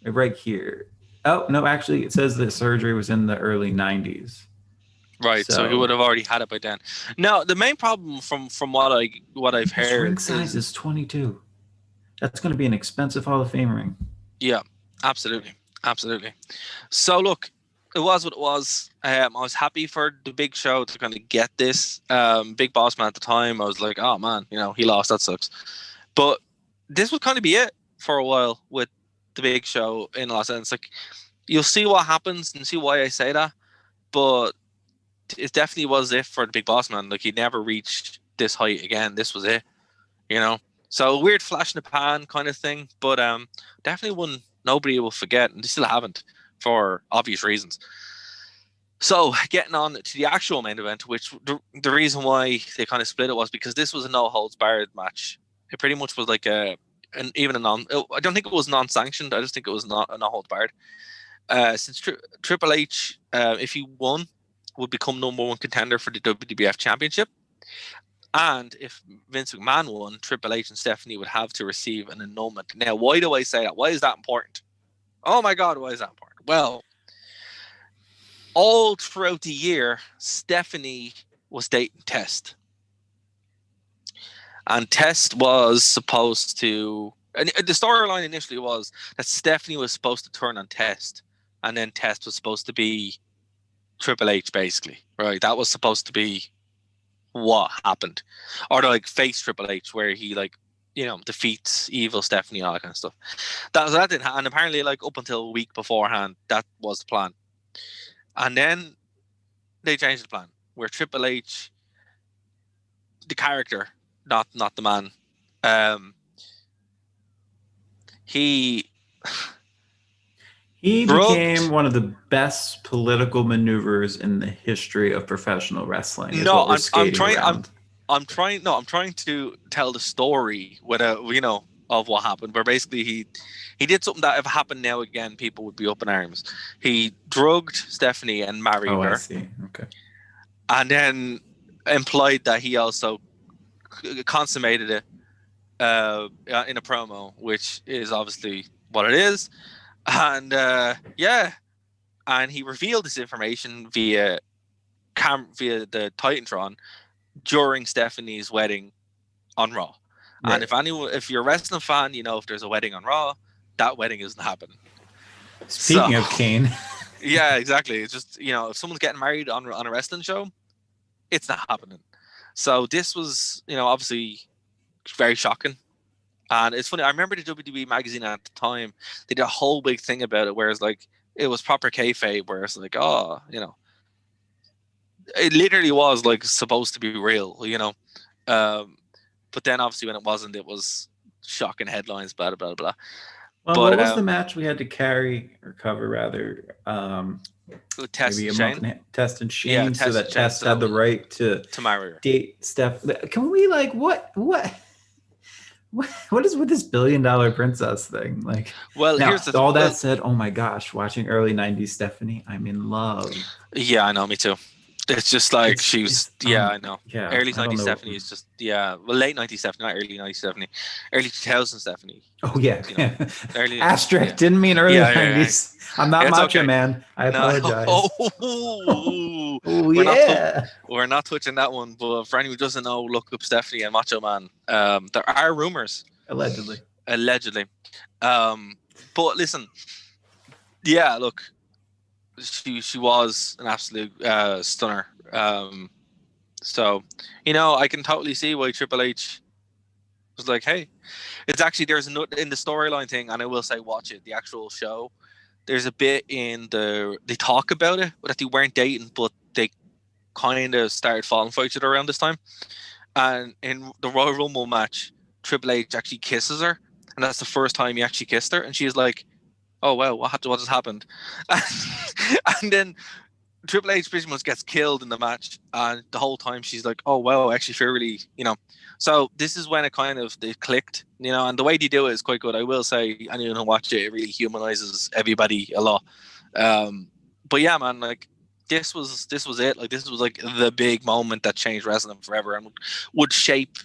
right here. Oh no, actually it says the surgery was in the early 90s. Right, so he would So have already had it by then. Now, the main problem from what I've his ring heard size is is 22. That's going to be an expensive Hall of Fame ring. yeah, absolutely, absolutely. So look, it was what it was. I was happy for the Big Show to kind of get this. Big Boss Man at the time, I was like, oh man, he lost. That sucks. But this would kind of be it for a while with the Big Show in a lot of sense. Like you'll see what happens and see why I say that. But it definitely was it for the Big Boss Man. Like he never reached this height again. This was it. So weird flash in the pan kind of thing, but definitely one nobody will forget, and they still haven't for obvious reasons. So getting on to the actual main event, which the reason why they kind of split it was because this was a no holds barred match. It pretty much was like I don't think it was non-sanctioned. I just think it was not a no holds barred. Since Triple H, if he won, would become number one contender for the WWF Championship. And if Vince McMahon won, Triple H and Stephanie would have to receive an annulment. Now, why do I say that? Why is that important? Oh my God, why is that important? Well, all throughout the year, Stephanie was dating Test. And Test was supposed to... And the storyline initially was that Stephanie was supposed to turn on Test. And then Test was supposed to be Triple H, basically. Right? That was supposed to be what happened, or to face Triple H where he defeats evil Stephanie, all that kind of stuff. That didn't happen. And apparently up until a week beforehand that was the plan, and then they changed the plan where Triple H, the character, not the man, he became one of the best political maneuvers in the history of professional wrestling. No, I'm trying to tell the story of what happened. Where basically he did something that if it happened now again, people would be up in arms. He drugged Stephanie and married her. I see. Okay. And then implied that he also consummated it in a promo, which is obviously what it is. And and he revealed this information via the Titantron during Stephanie's wedding on Raw. Right. And if you're a wrestling fan, if there's a wedding on Raw, that wedding isn't happening. Speaking of Kane. Yeah, exactly. It's just, if someone's getting married on a wrestling show, it's not happening. So this was, obviously very shocking. And it's funny, I remember the WWE magazine at the time, they did a whole big thing about it, whereas it was proper kayfabe, where it's it literally was supposed to be real, but then obviously when it wasn't, it was shocking headlines, blah blah blah. Well, what was the match we had to cover rather? Test and Shane. Test and Shane, yeah, so that Test had the right to marry her. Date Steph. Can we what is with this $1 billion princess thing? Well, now, here's that said, oh my gosh, watching early 90s Stephanie, I'm in love. Yeah, I know, me too. It's just I know. Yeah, early 90s Stephanie is just late 90s Stephanie, not early 90s Stephanie. Early 2000s Stephanie. Oh yeah. Early asterisk, didn't mean early 90s. Yeah. I'm not Macho Man. I apologize. We're not touching that one, but for anyone who doesn't know, look up Stephanie and Macho Man. There are rumors. Allegedly. But listen, look, she was an absolute stunner. So I can totally see why Triple H was like, hey, it's actually, there's in the storyline thing, and I will say, watch it, the actual show. There's a bit they talk about it, that they weren't dating, but they kind of started falling for each other around this time. And in the Royal Rumble match, Triple H actually kisses her, and that's the first time he actually kissed her, and she's like, oh wow, what just happened? And then Triple H pretty much gets killed in the match, and the whole time she's like, "Oh wow, I actually feel really, you know." So this is when it clicked, you know, and the way they do it is quite good. I will say, anyone who watch it, it really humanizes everybody a lot. But yeah, man, like this was it. Like this was like the big moment that changed wrestling forever and would shape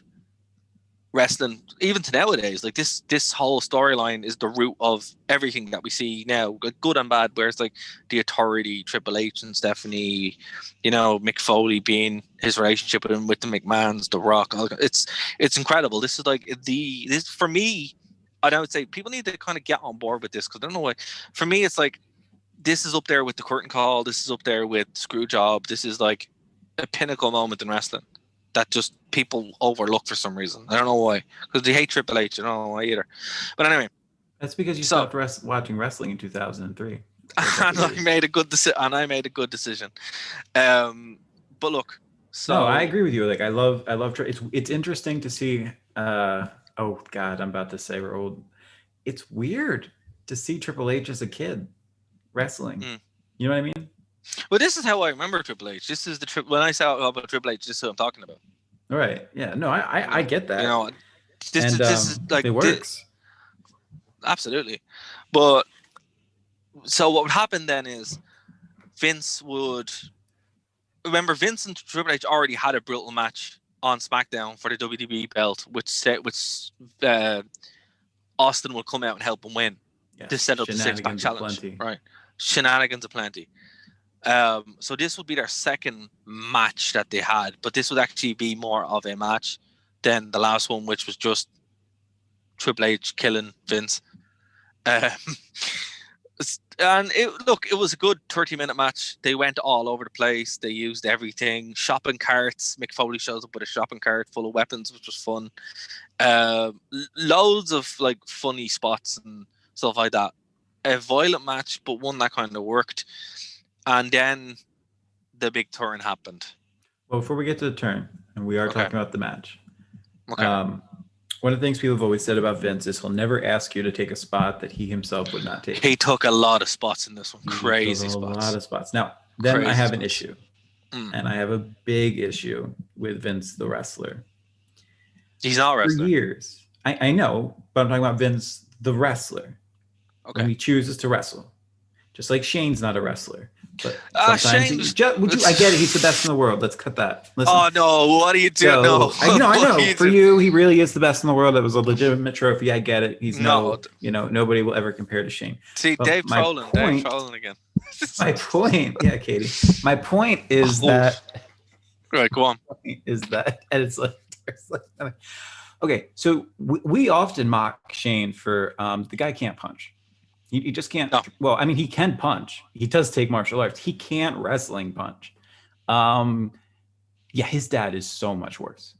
wrestling even to nowadays. Like this whole storyline is the root of everything that we see now, good and bad, where it's like the Authority, Triple H and Stephanie, you know, Mick Foley being his relationship with the McMahons, The Rock. It's incredible. This is like this for me. I would say people need to kind of get on board with this, because I don't know why. For me, it's like this is up there with the Curtain Call. This is up there with Screwjob. This is like a pinnacle moment in wrestling that just people overlook for some reason. I don't know why, because they hate Triple H. I don't know why either. But anyway, that's because you stopped watching wrestling in 2003. And I made a good decision. But look, so no, I agree with you. Like I love. It's interesting to see. Oh God, I'm about to say we're old. It's weird to see Triple H as a kid wrestling. You know what I mean? Well, this is how I remember Triple H. This is when I say about Triple H, this is what I'm talking about. All right. Yeah. No, I get that. You know, this is like it works. Absolutely. But so what would happen then is Vince and Triple H already had a brutal match on SmackDown for the WWE belt, which Austin would come out and help him win to set up the 6-pack challenge. Right. Shenanigans aplenty. So this would be their second match that they had, but this would actually be more of a match than the last one, which was just Triple H killing Vince. And it was a good 30-minute match. They went all over the place. They used everything. Shopping carts. Mick Foley shows up with a shopping cart full of weapons, which was fun. Loads of like funny spots and stuff like that. A violent match, but one that kind of worked. And then the big turn happened. Well, before we get to the turn, and we are talking about the match. Okay. One of the things people have always said about Vince is he'll never ask you to take a spot that he himself would not take. He took a lot of spots in this one. Crazy spots. A lot of spots. Now, then I have an issue. And I have a big issue with Vince the wrestler. He's not a wrestler. For years. I know, but I'm talking about Vince the wrestler. Okay. When he chooses to wrestle. Just like Shane's not a wrestler. But sometimes I get it. He's the best in the world. Let's cut that. Listen. Oh no! What are you doing? No, I know. For you, he really is the best in the world. That was a legitimate trophy. I get it. He's nobody will ever compare to Shane. See, but Dave trolling again. My point, yeah, Katie. My point is that. Right, go on. Is that, and it's like okay. So we often mock Shane for the guy can't punch. He just can't. No. Well, I mean, he can punch. He does take martial arts. He can't wrestling punch. Yeah, his dad is so much worse.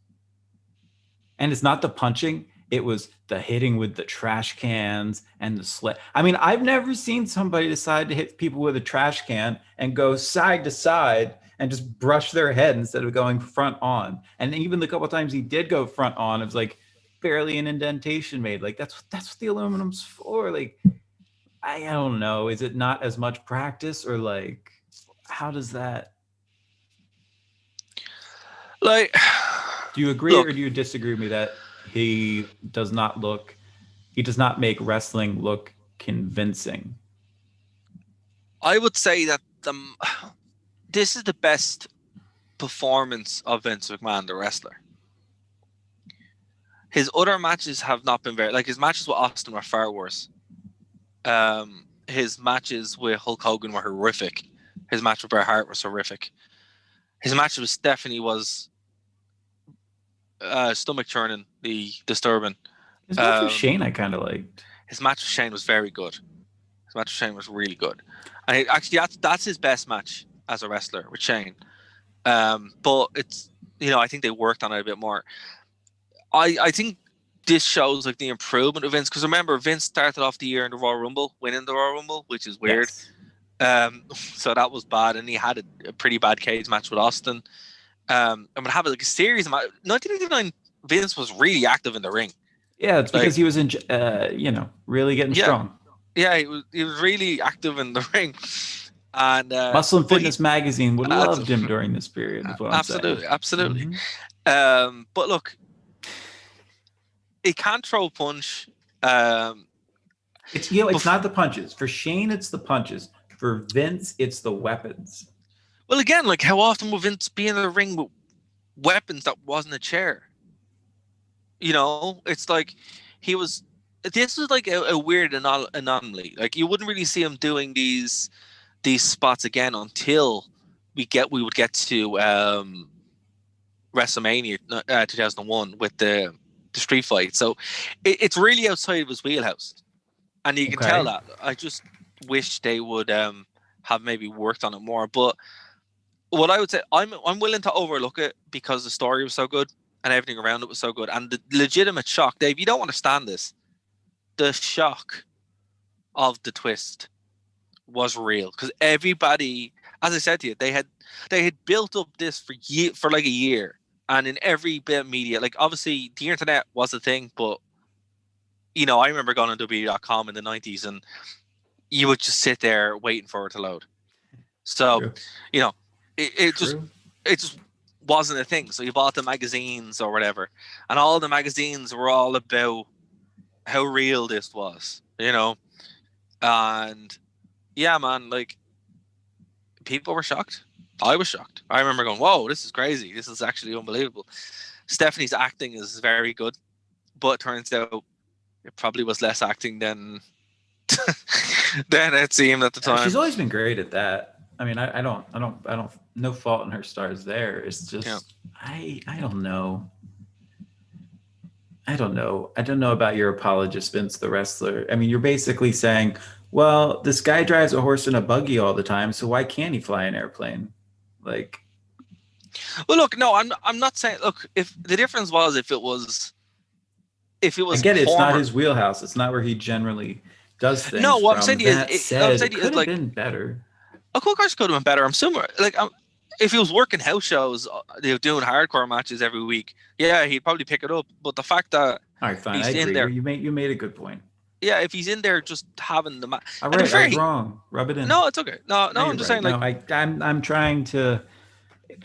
And it's not the punching. It was the hitting with the trash cans and the sled. I mean, I've never seen somebody decide to hit people with a trash can and go side to side and just brush their head instead of going front on. And even the couple of times he did go front on, it was like barely an indentation made. Like that's what the aluminum's for. Like, I don't know. Is it not as much practice, or like, how does that? Like, do you agree or do you disagree with me that he does not make wrestling look convincing? I would say that this is the best performance of Vince McMahon, the wrestler. His other matches have not been very, like his matches with Austin were far worse. His matches with Hulk Hogan were horrific. His match with Bret Hart was horrific. His match with Stephanie was stomach churning, the disturbing. His match with Shane I kind of liked. His match with Shane was very good. His match with Shane was really good. And actually, that's his best match as a wrestler with Shane. But it's, I think they worked on it a bit more. I think this shows like the improvement of Vince, because remember, Vince started off the year in the Royal Rumble, winning the Royal Rumble, which is weird. Yes. So that was bad, and he had a pretty bad cage match with Austin. I'm gonna have like a series of 1989. Vince was really active in the ring. Yeah, it's because he was in, really getting strong. Yeah, he was really active in the ring, and Muscle and but he Fitness magazine would that's loved him during this period. Is what I'm saying. absolutely, absolutely. Mm-hmm. But look, he can't throw a punch. Um, It's it's bef- not the punches. For Shane, it's the punches. For Vince, it's the weapons. well, again, like how often would Vince be in the ring with weapons that wasn't a chair? It's like he was. This was like a weird anomaly. Like you wouldn't really see him doing these spots again until we would get to WrestleMania 2001 with the street fight. So it's really outside of his wheelhouse, and you can tell Okay. that. I just wish they would have maybe worked on it more. But what I would say, I'm willing to overlook it because the story was so good and everything around it was so good, and the legitimate shock, Dave. You don't understand this. The shock of the twist was real because everybody, as I said to you, they had built up this for like a year, and in every bit of media, like obviously the internet was a thing, but I remember going on WWE.com in the '90s, and you would just sit there waiting for it to load. So, True. you know, it just True. it just wasn't a thing. So you bought the magazines or whatever, and all the magazines were all about how real this was, and yeah, man, like people were shocked. I was shocked. I remember going, "Whoa, this is crazy! This is actually unbelievable." Stephanie's acting is very good, but it turns out it probably was less acting than than it seemed at the She's time. always been great at that. I mean, I don't. No fault in her stars there. It's Yeah. just I don't know. I don't know. I don't know about your apologist, Vince the wrestler. I mean, you're basically saying, well, this guy drives a horse and a buggy all the time, so why can't he fly an airplane? Like, Well, look, no, I'm not saying. Look, if the difference was if it I was get it. It's not former. his wheelhouse. It's not where he generally does No, things what I'm from. saying to you is, That what I'm said, saying it to you is could have like, been better. of course, could have been better. I'm assuming, like, if he was working house shows, doing hardcore matches every week, yeah, he'd probably pick it up. But the fact that All right, fine. I he's in agree. there, You made a good point. yeah, if he's in there just having the match, All and to be right, I fair, was wrong. Rub it in. no, it's okay. No, No, no, I'm you're just right. saying, No, like, I'm trying to.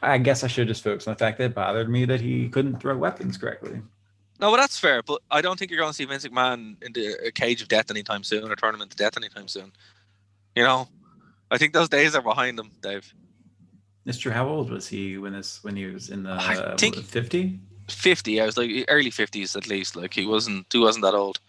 I guess I should just focus on the fact that it bothered me that he couldn't throw weapons correctly. no, but that's fair. But I don't think you're going to see Vince McMahon in the cage of death anytime soon, or tournament of death anytime soon. You know, I think those days are behind him, Dave. It's true. How old was he when he was in I the think 50? 50. I was like early 50s at least. Like he wasn't that old.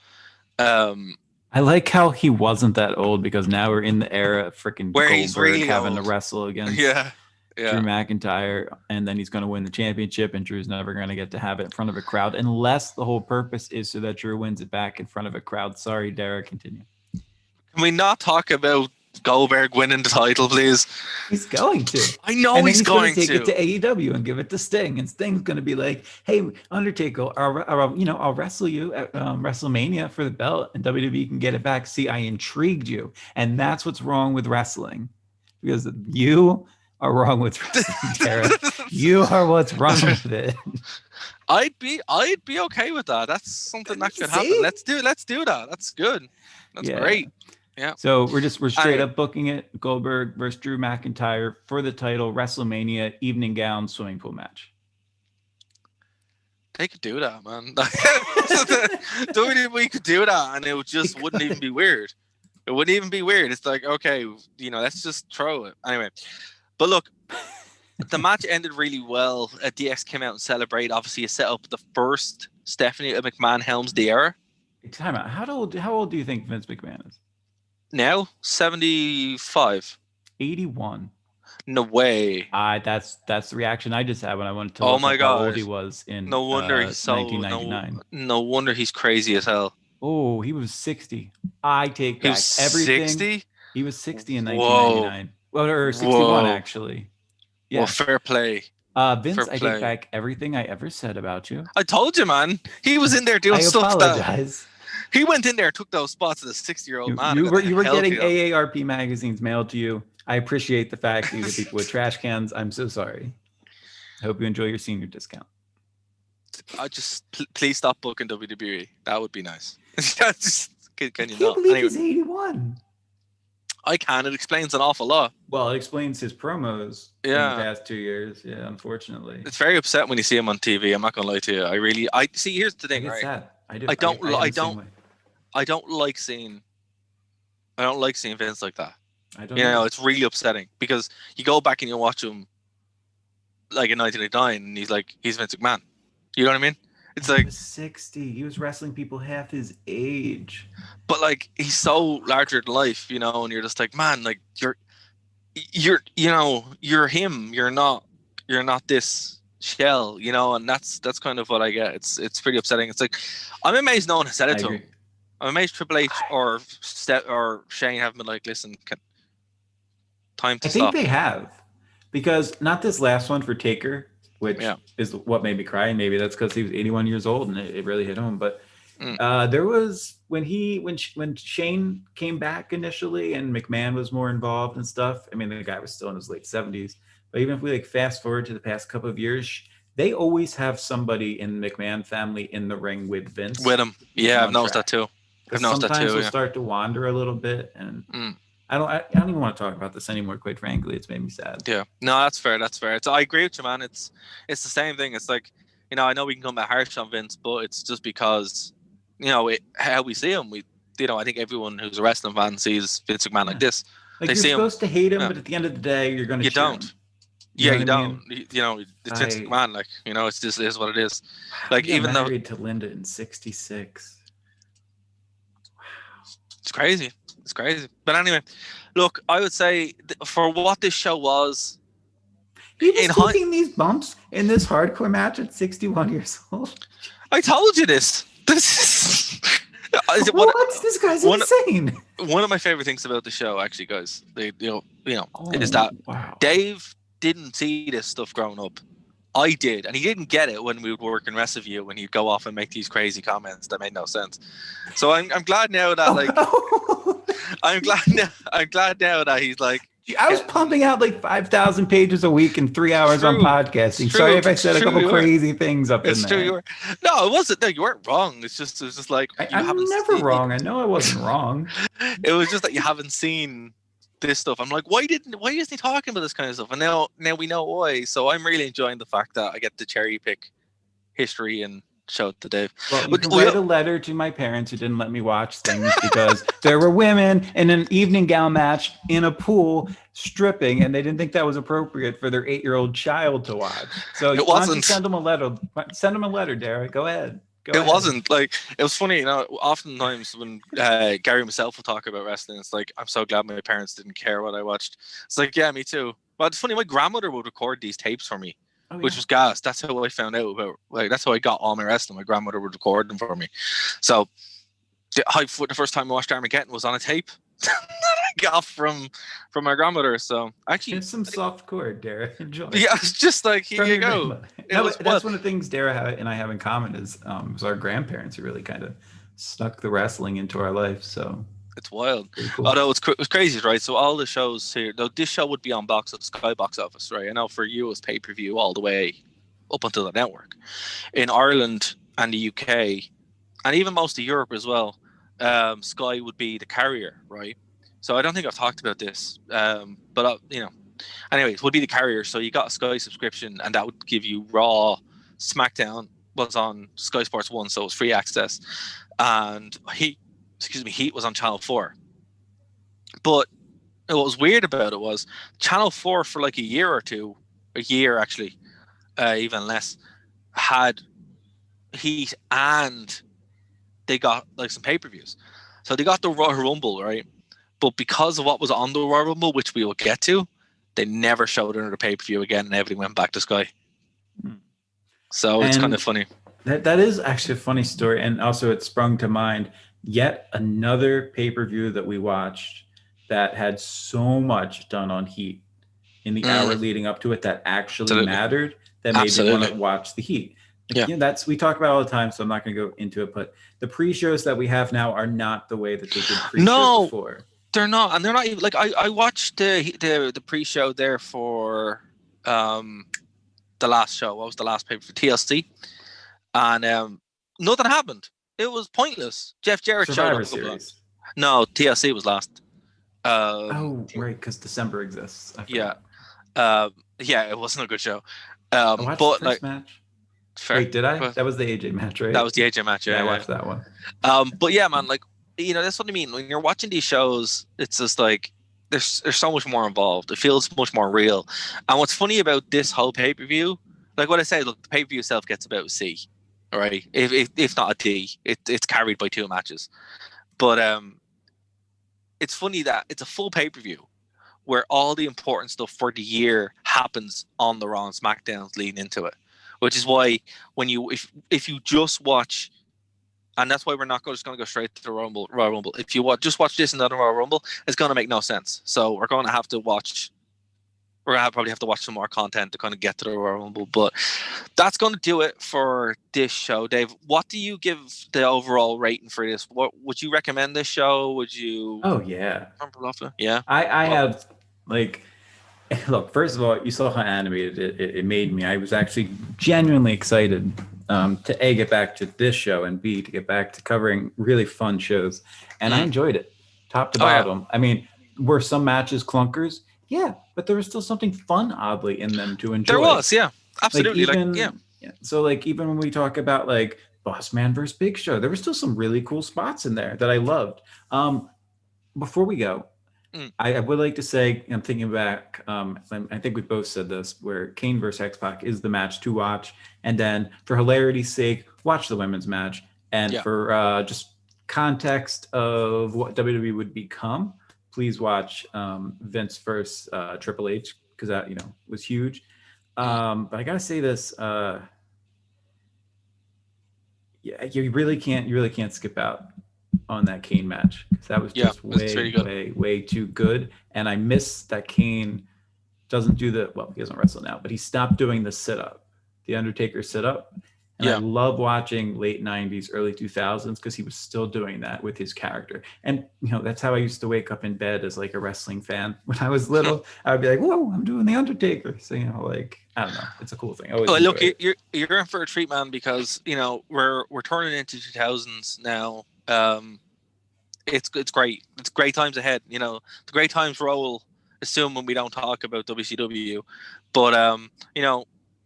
Um, I like how he wasn't that old because now we're in the era of freaking where he's Goldberg really having to old. wrestle against Yeah, Drew yeah. McIntyre, and then he's going to win the championship, and Drew's never going to get to have it in front of a crowd unless the whole purpose is so that Drew wins it back in front of a crowd. Sorry, Derek, continue. Can we not talk about Goldberg winning the title, please? He's going to. I know And then he's he's going to going take it to. to AEW and give it to Sting. And Sting's going to be like, hey, Undertaker, I'll wrestle you at WrestleMania for the belt and WWE can get it back. See, I intrigued you. And that's what's wrong with wrestling. Because you are wrong with wrestling, Tara. You are what's wrong with it. I'd be okay with that. That's something that could happen. See? Let's do that. That's good. That's Yeah. great. Yeah. So we're straight Anyway, up booking it. Goldberg versus Drew McIntyre for the title, WrestleMania, evening gown, swimming pool match. they could do that, man. WWE could do that, and it just wouldn't even be weird. It wouldn't even be weird. It's like, okay, let's just throw it anyway. But look, the match ended really well. DX came out and celebrated. Obviously, it set up the first Stephanie McMahon Helms the era. Time out. How old do you think Vince McMahon is? Now 75. 81. No way. That's the reaction I just had when I wanted to Oh look my up how god. old he was in No wonder he's so 1999. no wonder he's crazy as hell. Oh, he was 60. I take He back was everything. 60? He was 60 in Whoa. 1999. Well, or 61 Whoa. actually. Yeah. Well, fair play. Vince, Fair I play. take back everything I ever said about you. I told you, man. He was in there doing I stuff apologize. he went in there, took those spots of the 60-year-old man. You were getting AARP magazines mailed to you. I appreciate the fact that you hit people with trash cans. I'm so sorry. I hope you enjoy your senior discount. I just please stop booking WWE. That would be nice. Just Can I you can't not? believe Anyway, he's 81. I can. It explains an awful lot. Well, it explains his promos in the Yeah. past 2 years. Yeah, unfortunately. It's very upset when you see him on TV. I'm not gonna lie to you. I see. Here's the I thing, get right? sad. I do. I don't, I am I the same don't, way. I don't like seeing, I don't like seeing Vince like that. I don't You know, either. it's really upsetting because you go back and you watch him like in 1989, and he's Vince McMahon. You know what I mean? It's And he like, was 60. He was wrestling people half his age. but like he's so larger than life, you know, and you're just like, man, like you're him. You're not this shell, you know, and that's kind of what I get. It's pretty upsetting. It's like I'm amazed no one has said it I to agree. him. I'm amazed Triple H or Shane haven't been like, listen, time I to think stop. they have, because not this last one for Taker, which Yeah. is what made me cry, and maybe that's because he was 81 years old and it really hit home. But Mm. there was when Shane came back initially and McMahon was more involved and stuff. I mean, the guy was still in his late 70s, but even if we like fast forward to the past couple of years, they always have somebody in the McMahon family in the ring with Vince With him. keep Yeah, him I've on noticed that track. too. I've Because noticed that sometimes too. he'll Yeah. start to wander a little bit, and Mm. I don't even want to talk about this anymore. Quite frankly, it's made me sad. Yeah. No, that's fair. That's fair. I agree with you, man. It's the same thing. It's like, you know, I know we can come back harsh on Vince, but it's just because, you know, how we see him. I think everyone who's a wrestling fan sees Vince McMahon like this. Like, They you're see him. supposed to hate him, Yeah. but at the end of the day, you're going to You cheer don't. him. Yeah, you what I don't. mean? You know, it's Vince McMahon. Like, you know, it's just is what it is. Like, He got even though married to Linda in '66. it's crazy. It's crazy. But anyway, look, I would say for what this show was, He was in taking these bumps in this hardcore match at 61 years old. I told you this. This is What? This guy's insane. One of my favorite things about the show, actually, guys, is Oh, that wow. Dave didn't see this stuff growing up. I did, and he didn't get it when we would work in Restview when he'd go off and make these crazy comments that made no sense. So I'm glad now that I'm glad now that he's like. I was pumping out like 5,000 pages a week and 3 hours on podcasting. Sorry if I said a couple crazy things up in there. It's true. You were. No, it wasn't. No, you weren't wrong. It was just like I'm never wrong. I know I wasn't wrong. It was just that you haven't seen this stuff. I'm like, why isn't he talking about this kind of stuff? And now we know why. So I'm really enjoying the fact that I get to cherry pick history and show it to Dave. Well, you can write a letter to my parents who didn't let me watch things because there were women in an evening gown match in a pool stripping, and they didn't think that was appropriate for their 8-year-old child to watch. So it wasn't. Send them a letter. Send them a letter, Derek. Go ahead. Wasn't like, it was funny, you know. Oftentimes when Gary himself will talk about wrestling, it's like, I'm so glad my parents didn't care what I watched. It's like, yeah, me too. But it's funny, my grandmother would record these tapes for me. Which was gas. That's how I found out about. Like, that's how I got all my wrestling. My grandmother would record them for me. So the first time I watched Armageddon was on a tape that I got from my grandmother. So actually, it's some soft chord, Derek. Enjoy. Yeah, it's just like, here you go. That's one of the things Dara and I have in common is our grandparents who really kind of snuck the wrestling into our life. So. It's wild. Cool. Although it's crazy, right? So all the shows here, though, this show would be on Sky Box Office, right? I know for you it was pay-per-view all the way up until the network. In Ireland and the UK, and even most of Europe as well, Sky would be the carrier, right? So I don't think I've talked about this, but anyways, would be the carrier. So you got a Sky subscription, and that would give you Raw. SmackDown was on Sky Sports 1, so it was free access, and Heat was on Channel 4. But what was weird about it was Channel 4 for like a year actually, even less, had Heat, and they got like some pay-per-views. So they got the Royal Rumble, right? But because of what was on the Royal Rumble, which we will get to, they never showed another pay-per-view again, and everything went back to Sky. So it's kind of funny. That is actually a funny story, and also it sprung to mind yet another pay-per-view that we watched that had so much done on Heat in the hour leading up to it that actually mattered, that made me want to watch the Heat. We talk about it all the time, so I'm not going to go into it, but the pre-shows that we have now are not the way that they did pre-shows before. They're not, and they're not even like, I watched the pre-show there for the last show. What was the last paper for TLC? And nothing happened. It was pointless. Jeff Jarrett showed Survivor up a couple Series. times. No, TLC was last. Oh, right, because December exists. I Yeah. forgot. Yeah, it wasn't a good show. I watched the But like, first match. fair. Wait, did I? But That was the AJ match, right? that was the AJ match. Yeah, I Yeah. watched that one. But yeah, man, like, you know, that's what I mean. When you're watching these shows, it's just like there's so much more involved. It feels much more real. And what's funny about this whole pay per view, like what I say, look, the pay per view itself gets about a C, all right? If not a D, it's carried by 2 matches. But it's funny that it's a full pay per view where all the important stuff for the year happens on the Raw and SmackDowns leading into it, which is why when you if you just watch. And that's why we're not just going to go straight to the Royal Rumble. If you just watch this and not the Royal Rumble, it's going to make no sense. So we're going to have to watch. We're going to probably have to watch some more content to kind of get to the Royal Rumble. But that's going to do it for this show, Dave. What do you give the overall rating for this? What would you recommend this show? Would you? Oh yeah. Yeah. I have like. Look, first of all, you saw how animated it made me. I was actually genuinely excited to A, get back to this show, and B, to get back to covering really fun shows. And I enjoyed it, top to bottom. Yeah. I mean, were some matches clunkers? Yeah, but there was still something fun, oddly, in them to enjoy. There was, yeah. Absolutely. So, like, even when we talk about, like, Boss Man versus Big Show, there were still some really cool spots in there that I loved. Before we go, I would like to say, I'm thinking back, I think we both said this, where Kane versus X-Pac is the match to watch. And then for hilarity's sake, watch the women's match. And for just context of what WWE would become, please watch Vince versus Triple H, because that, was huge. But I got to say this, you really can't skip out on that Kane match, because that was just way too good. And I miss that Kane doesn't do he doesn't wrestle now, but he stopped doing the Undertaker sit-up. And I love watching late 90s, early 2000s, because he was still doing that with his character. And, that's how I used to wake up in bed as like a wrestling fan. When I was little, I would be like, whoa, I'm doing the Undertaker. So, I don't know. It's a cool thing. Look, you're in for a treat, man, because, we're turning into 2000s now. It's great. It's great times ahead. The great times roll, assuming we don't talk about WCW. But,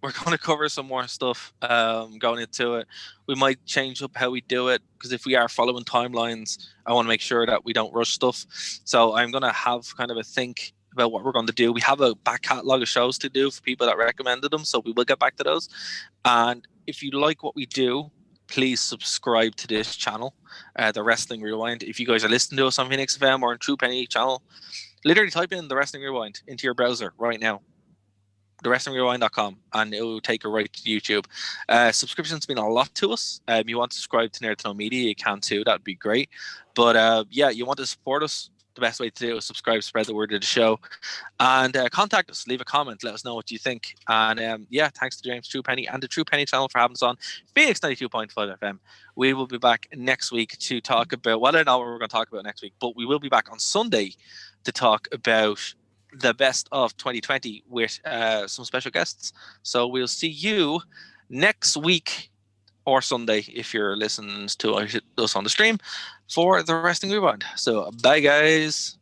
we're going to cover some more stuff going into it. We might change up how we do it, because if we are following timelines, I want to make sure that we don't rush stuff. So I'm going to have kind of a think about what we're going to do. We have a back catalogue of shows to do for people that recommended them, so we will get back to those. And if you like what we do, please subscribe to this channel, the Wrestling Rewind. If you guys are listening to us on Phoenix FM or on True Penny channel, literally type in the Wrestling Rewind into your browser right now, thewrestlingrewind.com, and it will take you right to YouTube. Subscription's been a lot to us. You want to subscribe to Nerd to Know Media, you can too. That'd be great. But you want to support us, the best way to do it is subscribe, spread the word of the show, and contact us, leave a comment, let us know what you think. And thanks to James True Penny and the True Penny channel for having us on Phoenix 92.5 FM. We will be back next week to talk about, well, I don't know what we're going to talk about next week, but we will be back on Sunday to talk about the best of 2020 with some special guests. So we'll see you next week, or Sunday if you're listening to us on the stream, for the Wrestling Rewind. So bye, guys.